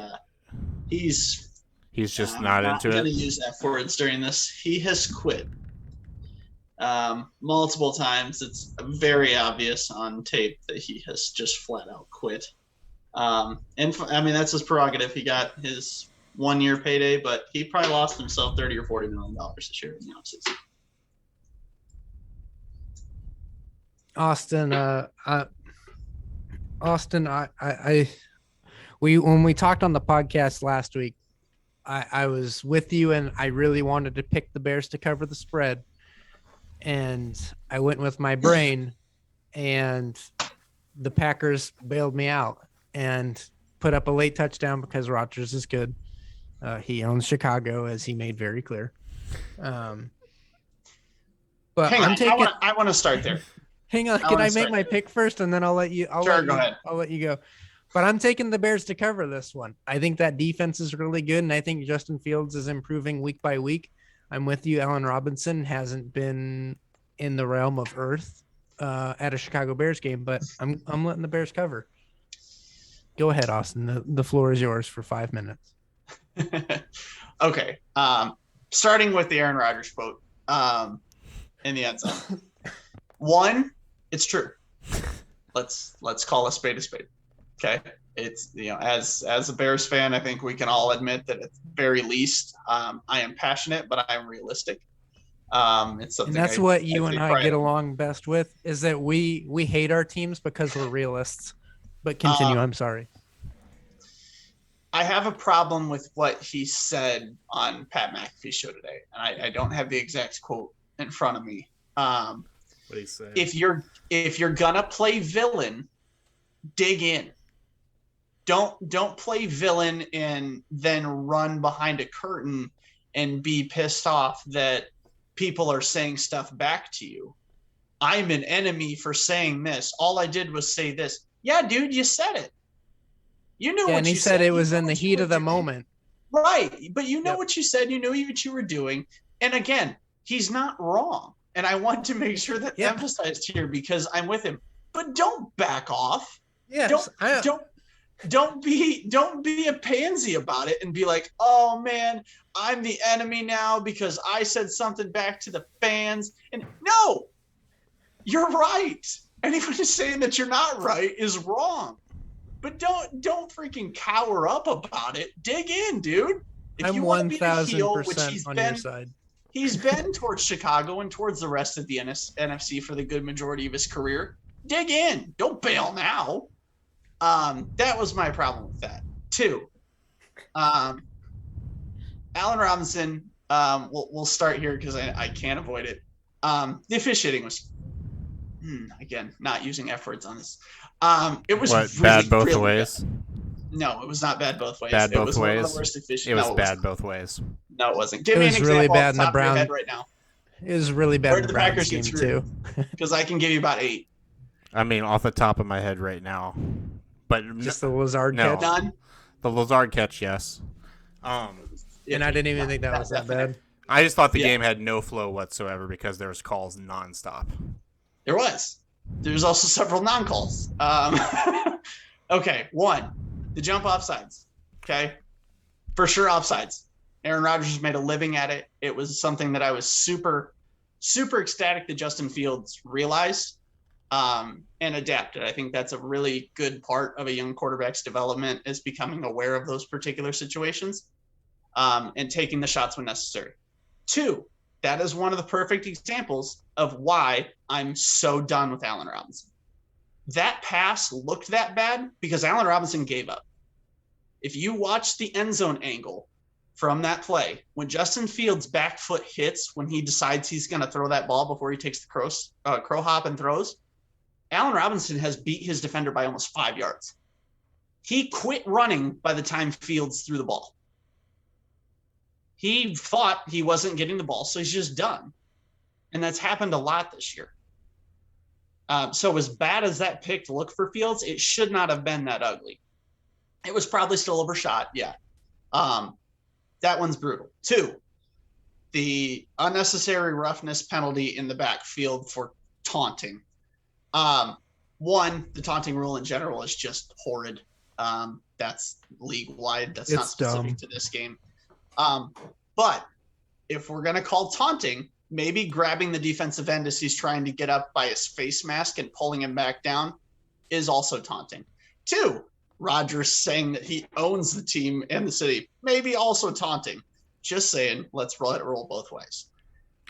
[SPEAKER 3] he's
[SPEAKER 2] just not into it.
[SPEAKER 3] I'm going to use F words during this. He has quit multiple times. It's very obvious on tape that he has just flat out quit. And I mean, that's his prerogative. He got his 1-year payday, but he probably lost himself $30 or $40 million this year in the offseason.
[SPEAKER 1] Austin, when we talked on the podcast last week, I was with you and I really wanted to pick the Bears to cover the spread. And I went with my brain and the Packers bailed me out and put up a late touchdown because Rodgers is good. He owns Chicago, as he made very clear. But
[SPEAKER 3] I want to start there.
[SPEAKER 1] Hang on. Can I make my pick first and then I'll let you go ahead. I'll let you go. But I'm taking the Bears to cover this one. I think that defense is really good, and I think Justin Fields is improving week by week. I'm with you. Allen Robinson hasn't been in the realm of earth at a Chicago Bears game, but I'm letting the Bears cover. Go ahead, Austin. The floor is yours for 5 minutes.
[SPEAKER 3] Okay. Starting with the Aaron Rodgers quote in the end zone. One, it's true. Let's call a spade a spade. Okay. It's, as a Bears fan, I think we can all admit that at the very least, I am passionate, but I am realistic. It's something.
[SPEAKER 1] And that's what you and I get along best with, is that we hate our teams because we're realists. But continue. I'm sorry.
[SPEAKER 3] I have a problem with what he said on Pat McAfee's show today, and I don't have the exact quote in front of me.
[SPEAKER 2] What he said?
[SPEAKER 3] If you're gonna play villain, dig in. Don't play villain and then run behind a curtain and be pissed off that people are saying stuff back to you. I'm an enemy for saying this. All I did was say this. Yeah, dude, you said it. You knew what you said.
[SPEAKER 1] And he said it was in the heat of the moment.
[SPEAKER 3] Right. But you know what you said. You knew what you were doing. And again, he's not wrong. And I want to make sure that emphasized here because I'm with him. But don't back off.
[SPEAKER 1] Yes,
[SPEAKER 3] Don't be a pansy about it and be like, oh man, I'm the enemy now because I said something back to the fans. And no, you're right. Anyone who's saying that you're not right is wrong. But don't freaking cower up about it. Dig in, dude. If
[SPEAKER 1] I'm
[SPEAKER 3] you want to be a heel,
[SPEAKER 1] 1,000% on your side.
[SPEAKER 3] He's been towards Chicago and towards the rest of the NFC for the good majority of his career. Dig in. Don't bail now. That was my problem with that. 2, Allen Robinson, we'll start here because I can't avoid it. The officiating was, again, not using F words on this. It was
[SPEAKER 2] really, bad both really ways?
[SPEAKER 3] Bad. No, it was not bad both ways.
[SPEAKER 2] Bad both
[SPEAKER 3] it was
[SPEAKER 2] ways?
[SPEAKER 3] One of the worst
[SPEAKER 2] It was bad both ways.
[SPEAKER 3] No, it wasn't. Give me an
[SPEAKER 1] really
[SPEAKER 3] example
[SPEAKER 1] bad
[SPEAKER 3] off the top of your head right now.
[SPEAKER 1] It was really bad
[SPEAKER 3] Where
[SPEAKER 1] in
[SPEAKER 3] did
[SPEAKER 1] the
[SPEAKER 3] the Packers
[SPEAKER 1] Browns
[SPEAKER 3] get
[SPEAKER 1] game too.
[SPEAKER 3] screwed? Because I can give you about 8.
[SPEAKER 2] I mean, off the top of my head right now, but
[SPEAKER 1] Just the Lazard
[SPEAKER 2] no.
[SPEAKER 1] catch.
[SPEAKER 3] None.
[SPEAKER 2] The Lazard catch, yes.
[SPEAKER 1] And I didn't even think that was that bad.
[SPEAKER 2] I just thought the game had no flow whatsoever because there was calls nonstop.
[SPEAKER 3] There was. There's also several non-calls. Okay, 1, the jump offsides. Okay, for sure offsides. Aaron Rodgers made a living at it. It was something that I was super, super ecstatic that Justin Fields realized and adapted. I think that's a really good part of a young quarterback's development, is becoming aware of those particular situations and taking the shots when necessary. 2, that is one of the perfect examples of why I'm so done with Allen Robinson. That pass looked that bad because Allen Robinson gave up. If you watch the end zone angle from that play, when Justin Fields' back foot hits, when he decides he's going to throw that ball before he takes the crow hop and throws, Allen Robinson has beat his defender by almost 5 yards. He quit running by the time Fields threw the ball. He thought he wasn't getting the ball, so he's just done. And that's happened a lot this year. So as bad as that pick looked for Fields, it should not have been that ugly. It was probably still overshot, yeah. That one's brutal. 2, the unnecessary roughness penalty in the backfield for taunting. 1, the taunting rule in general is just horrid. That's league-wide. That's not specific to this game. But if we're going to call taunting, maybe grabbing the defensive end as he's trying to get up by his face mask and pulling him back down is also taunting. 2, Rodgers saying that he owns the team and the city, maybe also taunting. Just saying, let's let it roll both ways.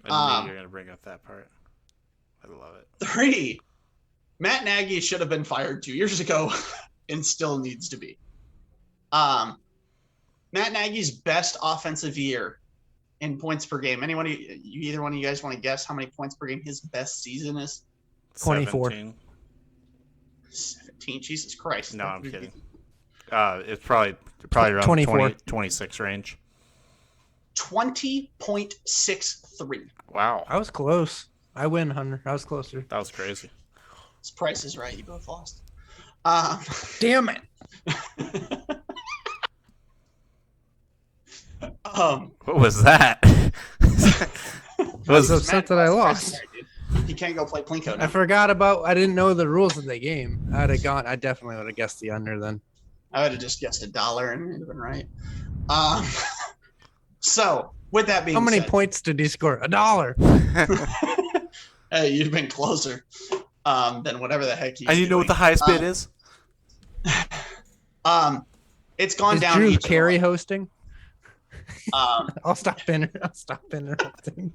[SPEAKER 2] I knew you were going to bring up that part. I love it.
[SPEAKER 3] 3, Matt Nagy should have been fired 2 years ago and still needs to be. Matt Nagy's best offensive year in points per game. Either one of you guys want to guess how many points per game his best season is?
[SPEAKER 1] 24.
[SPEAKER 3] 17. Jesus Christ.
[SPEAKER 2] No, I'm kidding. It's probably around
[SPEAKER 1] 24.
[SPEAKER 2] 26 range.
[SPEAKER 3] 20.63.
[SPEAKER 2] Wow.
[SPEAKER 1] I was close. I win, Hunter. I was closer.
[SPEAKER 2] That was crazy.
[SPEAKER 3] This price is right. You both lost.
[SPEAKER 1] Damn it.
[SPEAKER 2] What was that?
[SPEAKER 1] I was upset that I lost.
[SPEAKER 3] He can't go play Plinko now.
[SPEAKER 1] I forgot about. I didn't know the rules of the game. I definitely would have guessed the under then.
[SPEAKER 3] I would have just guessed $1 and it'd have been right. So with that being said,
[SPEAKER 1] how many points did he score? $1.
[SPEAKER 3] Hey, you'd been closer than whatever the heck he's
[SPEAKER 2] And you know what the highest bid is?
[SPEAKER 3] It's gone
[SPEAKER 1] Is
[SPEAKER 3] down.
[SPEAKER 1] Drew
[SPEAKER 3] each
[SPEAKER 1] Carey
[SPEAKER 3] of them.
[SPEAKER 1] hosting? I'll stop interrupting.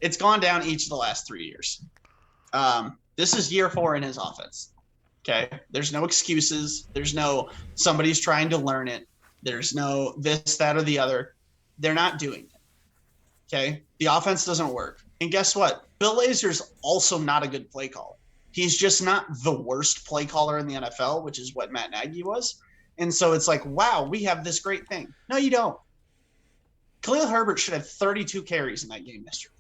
[SPEAKER 3] It's gone down each of the last 3 years. This is year 4 in his offense. Okay. There's no excuses. There's no somebody's trying to learn it. There's no this, that, or the other. They're not doing it. Okay. The offense doesn't work. And guess what? Bill Lazor's also not a good play caller. He's just not the worst play caller in the NFL, which is what Matt Nagy was. And so it's like, wow, we have this great thing. No, you don't. Khalil Herbert should have 32 carries in that game yesterday.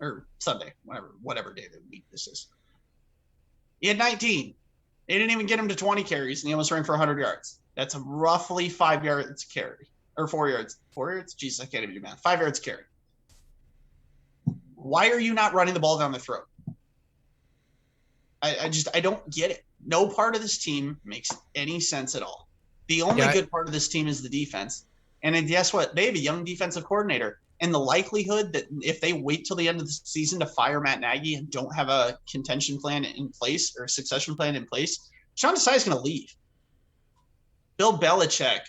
[SPEAKER 3] Or Sunday, whatever day of the week this is. He had 19. They didn't even get him to 20 carries, and he almost ran for 100 yards. That's roughly 5 yards carry. Or 4 yards. 4 yards? Jesus, I can't even do math. 5 yards carry. Why are you not running the ball down the throat? I don't get it. No part of this team makes any sense at all. The only good part of this team is the defense. And then guess what? They have a young defensive coordinator. And the likelihood that if they wait till the end of the season to fire Matt Nagy and don't have a contention plan in place or a succession plan in place, Sean Desai is going to leave. Bill Belichick,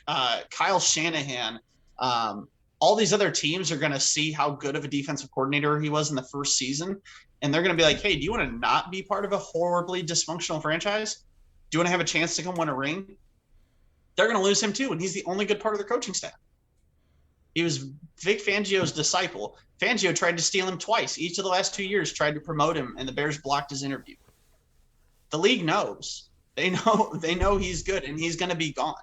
[SPEAKER 3] Kyle Shanahan, all these other teams are going to see how good of a defensive coordinator he was in the first season. And they're going to be like, hey, do you want to not be part of a horribly dysfunctional franchise? Do you want to have a chance to come win a ring? They're going to lose him too. And he's the only good part of their coaching staff. He was Vic Fangio's disciple. Fangio tried to steal him twice. Each of the last 2 years tried to promote him, and the Bears blocked his interview. The league knows. They know he's good, and he's going to be gone.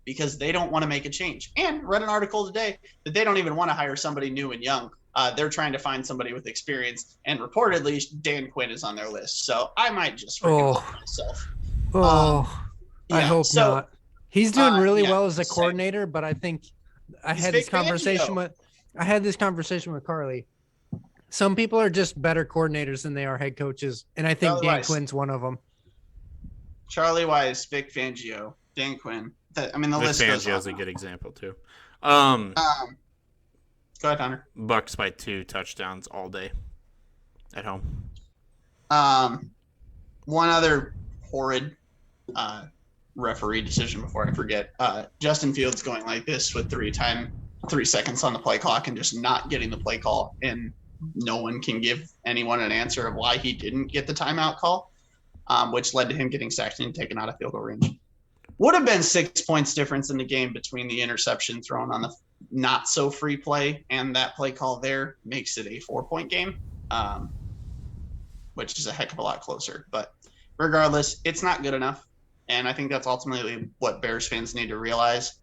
[SPEAKER 3] because they don't want to make a change. And read an article today that they don't even want to hire somebody new and young. They're trying to find somebody with experience, and reportedly Dan Quinn is on their list. So I might just freaking love myself.
[SPEAKER 1] I hope not. He's doing really well as a coordinator, but I think I had this conversation with Carly. Some people are just better coordinators than they are head coaches, and I think Dan Quinn's one of them.
[SPEAKER 3] Charlie Weiss, Vic Fangio, Dan Quinn. The list goes on.
[SPEAKER 2] Fangio's a good example too.
[SPEAKER 3] Go ahead, Hunter.
[SPEAKER 2] Bucks by 2 touchdowns all day at home.
[SPEAKER 3] One other horrid referee decision before I forget. Justin Fields going like this with 3 seconds on the play clock and just not getting the play call, and no one can give anyone an answer of why he didn't get the timeout call, which led to him getting sacked and taken out of field goal range. Would have been 6 points difference in the game between the interception thrown on the not so free play and that play call there. Makes it a 4-point game, which is a heck of a lot closer. But regardless, it's not good enough. And I think that's ultimately what Bears fans need to realize,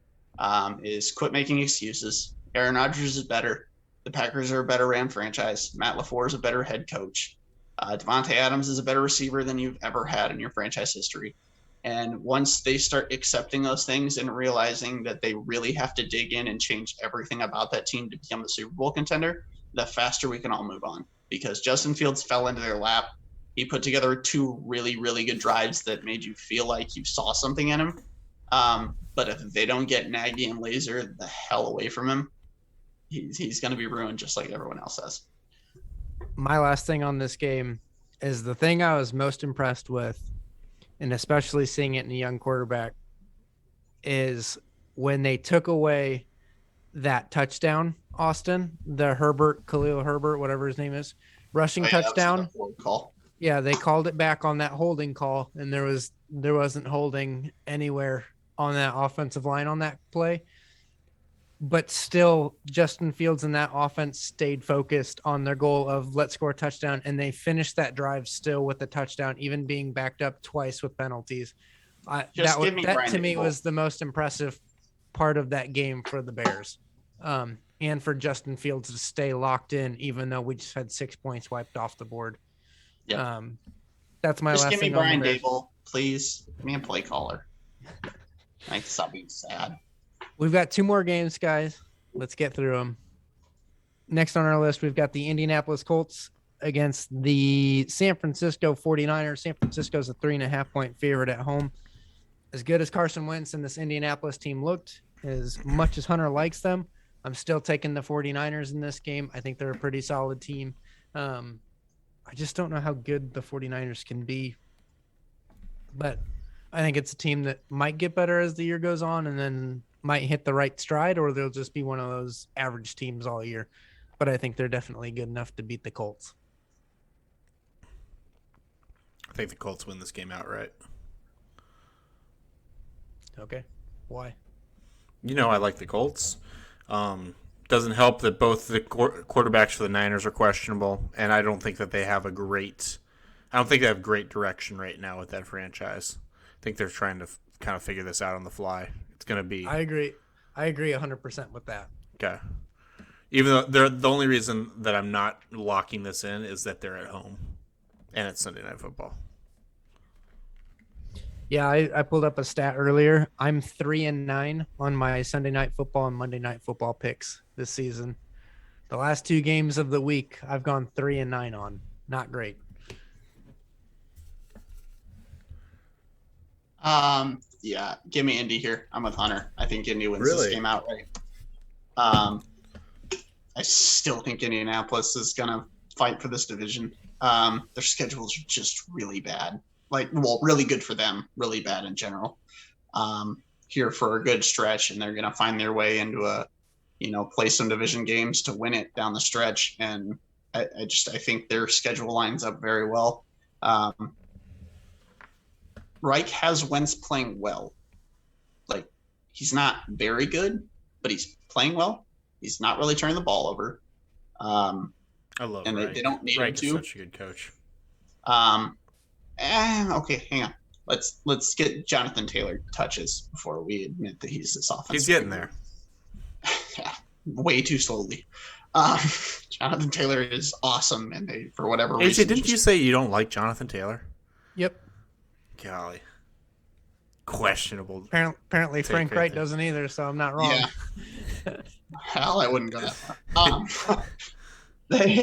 [SPEAKER 3] is quit making excuses. Aaron Rodgers is better. The Packers are a better ran franchise. Matt LaFleur is a better head coach. Devontae Adams is a better receiver than you've ever had in your franchise history. And once they start accepting those things and realizing that they really have to dig in and change everything about that team to become the Super Bowl contender, the faster we can all move on. Because Justin Fields fell into their lap. He put together 2 really, really good drives that made you feel like you saw something in him. But if they don't get Nagy and Laser the hell away from him, he's going to be ruined just like everyone else has.
[SPEAKER 1] My last thing on this game is the thing I was most impressed with, and especially seeing it in a young quarterback, is when they took away that touchdown, Austin, the Khalil Herbert, whatever his name is, rushing touchdown. Yeah, they called it back on that holding call, and there wasn't holding anywhere on that offensive line on that play. But still, Justin Fields and that offense stayed focused on their goal of let's score a touchdown, and they finished that drive still with a touchdown, even being backed up twice with penalties. That to me was the most impressive part of that game for the Bears, and for Justin Fields to stay locked in, even though we just had 6 points wiped off the board.
[SPEAKER 3] Yep.
[SPEAKER 1] That's my last thing.
[SPEAKER 3] Just give me Brian Dable, please. Give me a play caller. Like, stop being sad.
[SPEAKER 1] We've got 2 more games, guys. Let's get through them. Next on our list, we've got the Indianapolis Colts against the San Francisco 49ers. San Francisco's a 3.5-point favorite at home. As good as Carson Wentz and this Indianapolis team looked, as much as Hunter likes them, I'm still taking the 49ers in this game. I think they're a pretty solid team. I just don't know how good the 49ers can be. But I think it's a team that might get better as the year goes on and then might hit the right stride, or they'll just be one of those average teams all year. But I think they're definitely good enough to beat the Colts.
[SPEAKER 2] I think the Colts win this game outright.
[SPEAKER 1] Okay. Why?
[SPEAKER 2] I like the Colts. Doesn't help that both the quarterbacks for the Niners are questionable, and I don't think that they have great direction right now with that franchise. I think they're trying to kind of figure this out on the fly. It's going to be.
[SPEAKER 1] I agree 100% with that.
[SPEAKER 2] Okay. Even though the only reason that I'm not locking this in is that they're at home, and it's Sunday Night Football.
[SPEAKER 1] Yeah, I pulled up a stat earlier. I'm 3-9 on my Sunday Night Football and Monday Night Football picks this season. The last 2 games of the week, I've gone 3-9 on. Not great.
[SPEAKER 3] Yeah, give me Indy here. I'm with Hunter. I think Indy wins this game outright. I still think Indianapolis is gonna fight for this division. Their schedules are just really bad. Really good for them, really bad in general. Here for a good stretch, and they're gonna find their way into play some division games to win it down the stretch. And I think their schedule lines up very well. Reich has Wentz playing well. He's not very good, but he's playing well. He's not really turning the ball over.
[SPEAKER 2] I love
[SPEAKER 3] and
[SPEAKER 2] Reich.
[SPEAKER 3] They don't need
[SPEAKER 2] Reich
[SPEAKER 3] him to.
[SPEAKER 2] Is such a good coach.
[SPEAKER 3] Okay, hang on. let's get Jonathan Taylor touches before we admit that he's this offensive.
[SPEAKER 2] He's getting there.
[SPEAKER 3] Yeah, way too slowly. Jonathan Taylor is awesome, and they, for whatever reason,
[SPEAKER 2] AJ, didn't you say you don't like Jonathan Taylor?
[SPEAKER 1] Yep.
[SPEAKER 2] Golly. Questionable.
[SPEAKER 1] Apparently Frank Wright
[SPEAKER 2] there.
[SPEAKER 1] doesn't either, so I'm not wrong.
[SPEAKER 3] Yeah. Hell, I wouldn't go that far. They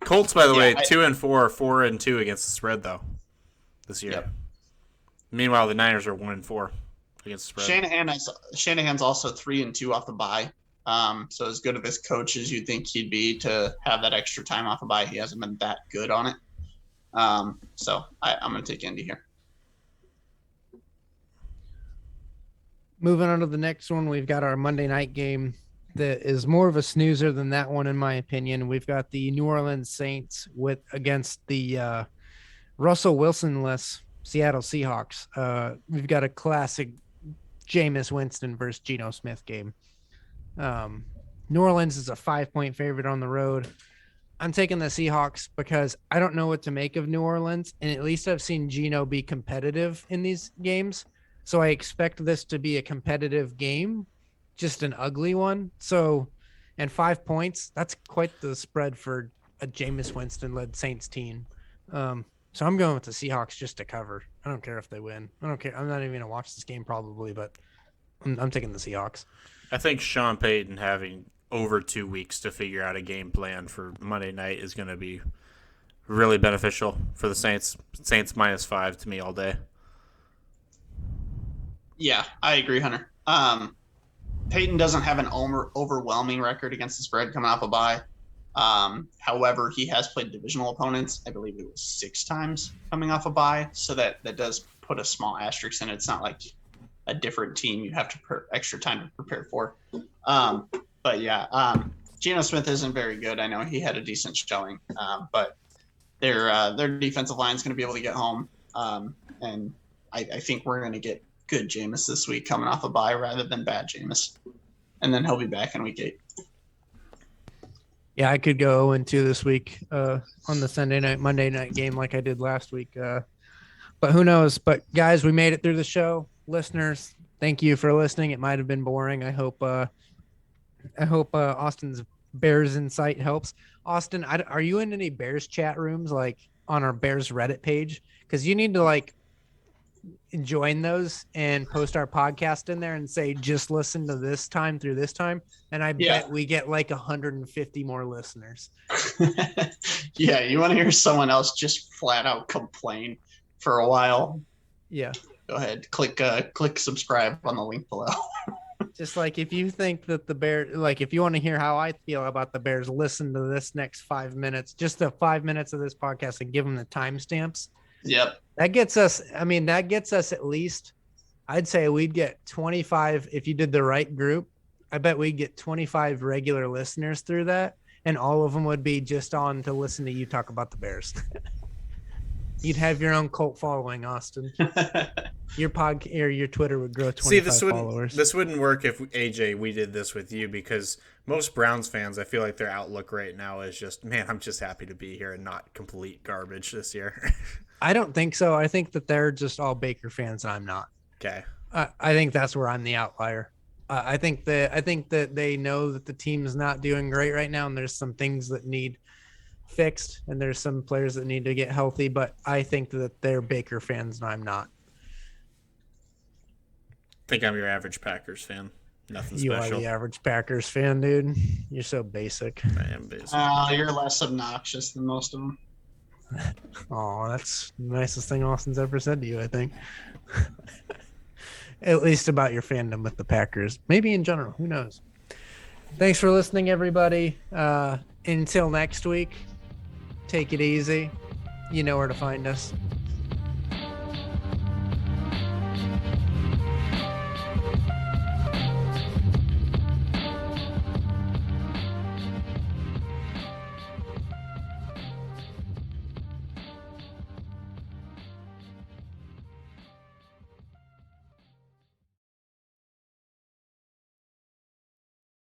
[SPEAKER 2] Colts, by the way, 2-4, 4-2 against the spread though this year.
[SPEAKER 3] Yep.
[SPEAKER 2] Meanwhile, the Niners are 1-4 against the spread.
[SPEAKER 3] Shanahan's also 3-2 off the bye. So as good of his coach as you'd think he'd be to have that extra time off a bye, he hasn't been that good on it. So I'm going to take Indy here.
[SPEAKER 1] Moving on to the next one, we've got our Monday night game that is more of a snoozer than that one, in my opinion. We've got the New Orleans Saints against the Russell Wilson-less Seattle Seahawks. We've got a classic Jameis Winston versus Geno Smith game. New Orleans is a 5-point favorite on the road. I'm taking the Seahawks because I don't know what to make of New Orleans, and at least I've seen Geno be competitive in these games. So I expect this to be a competitive game, just an ugly one. So, and 5 points, that's quite the spread for a Jameis Winston-led Saints team. So I'm going with the Seahawks just to cover. I don't care if they win. I don't care. I'm not even going to watch this game probably, but I'm taking the Seahawks.
[SPEAKER 2] I think Sean Payton having over 2 weeks to figure out a game plan for Monday night is going to be really beneficial for the Saints. Saints -5 to me all day.
[SPEAKER 3] Yeah, I agree, Hunter. Peyton doesn't have an overwhelming record against the spread coming off a bye. However, he has played divisional opponents. I believe it was 6 times coming off a bye. So that does put a small asterisk in it. It's not like a different team you have to put extra time to prepare for. But yeah, Geno Smith isn't very good. I know he had a decent showing, but their defensive line is going to be able to get home. And I think we're going to get good Jameis this week coming off a bye rather than bad Jameis. And then he'll be back in week 8.
[SPEAKER 1] Yeah, I could go 0-2 this week on the Monday night game like I did last week. But who knows? But guys, we made it through the show. Listeners, thank you for listening. It might have been boring. I hope Austin's Bears insight helps. Austin, are you in any Bears chat rooms like on our Bears Reddit page? Because you need to like join those and post our podcast in there and say just listen to this time through this time, and I bet we get like 150 more listeners.
[SPEAKER 3] Yeah, you want to hear someone else just flat out complain for a while?
[SPEAKER 1] Yeah,
[SPEAKER 3] go ahead, click subscribe on the link below.
[SPEAKER 1] Just like if you think that the Bears, like if you want to hear how I feel about the Bears, listen to this next 5 minutes, just the 5 minutes of this podcast, and give them the timestamps.
[SPEAKER 3] Yep.
[SPEAKER 1] That gets us at least, I'd say we'd get 25 if you did the right group. I bet we'd get 25 regular listeners through that, and all of them would be just on to listen to you talk about the Bears. You'd have your own cult following, Austin. Your your Twitter would grow 25 followers.
[SPEAKER 2] This wouldn't work if we did this with you, because most Browns fans, I feel like their outlook right now is just, man, I'm just happy to be here and not complete garbage this year.
[SPEAKER 1] I don't think so. I think that they're just all Baker fans, and I'm not.
[SPEAKER 2] Okay.
[SPEAKER 1] I think that's where I'm the outlier. I think that they know that the team is not doing great right now, and there's some things that need fixed, and there's some players that need to get healthy. But I think that they're Baker fans, and I'm not.
[SPEAKER 2] I think I'm your average Packers fan. Nothing
[SPEAKER 1] You
[SPEAKER 2] special.
[SPEAKER 1] are the average Packers fan, dude. You're so basic.
[SPEAKER 2] I am basic.
[SPEAKER 3] You're less obnoxious than most of them.
[SPEAKER 1] Oh, that's the nicest thing Austin's ever said to you, I think. At least about your fandom with the Packers. Maybe in general. Who knows? Thanks for listening, everybody. Until next week, take it easy. You know where to find us.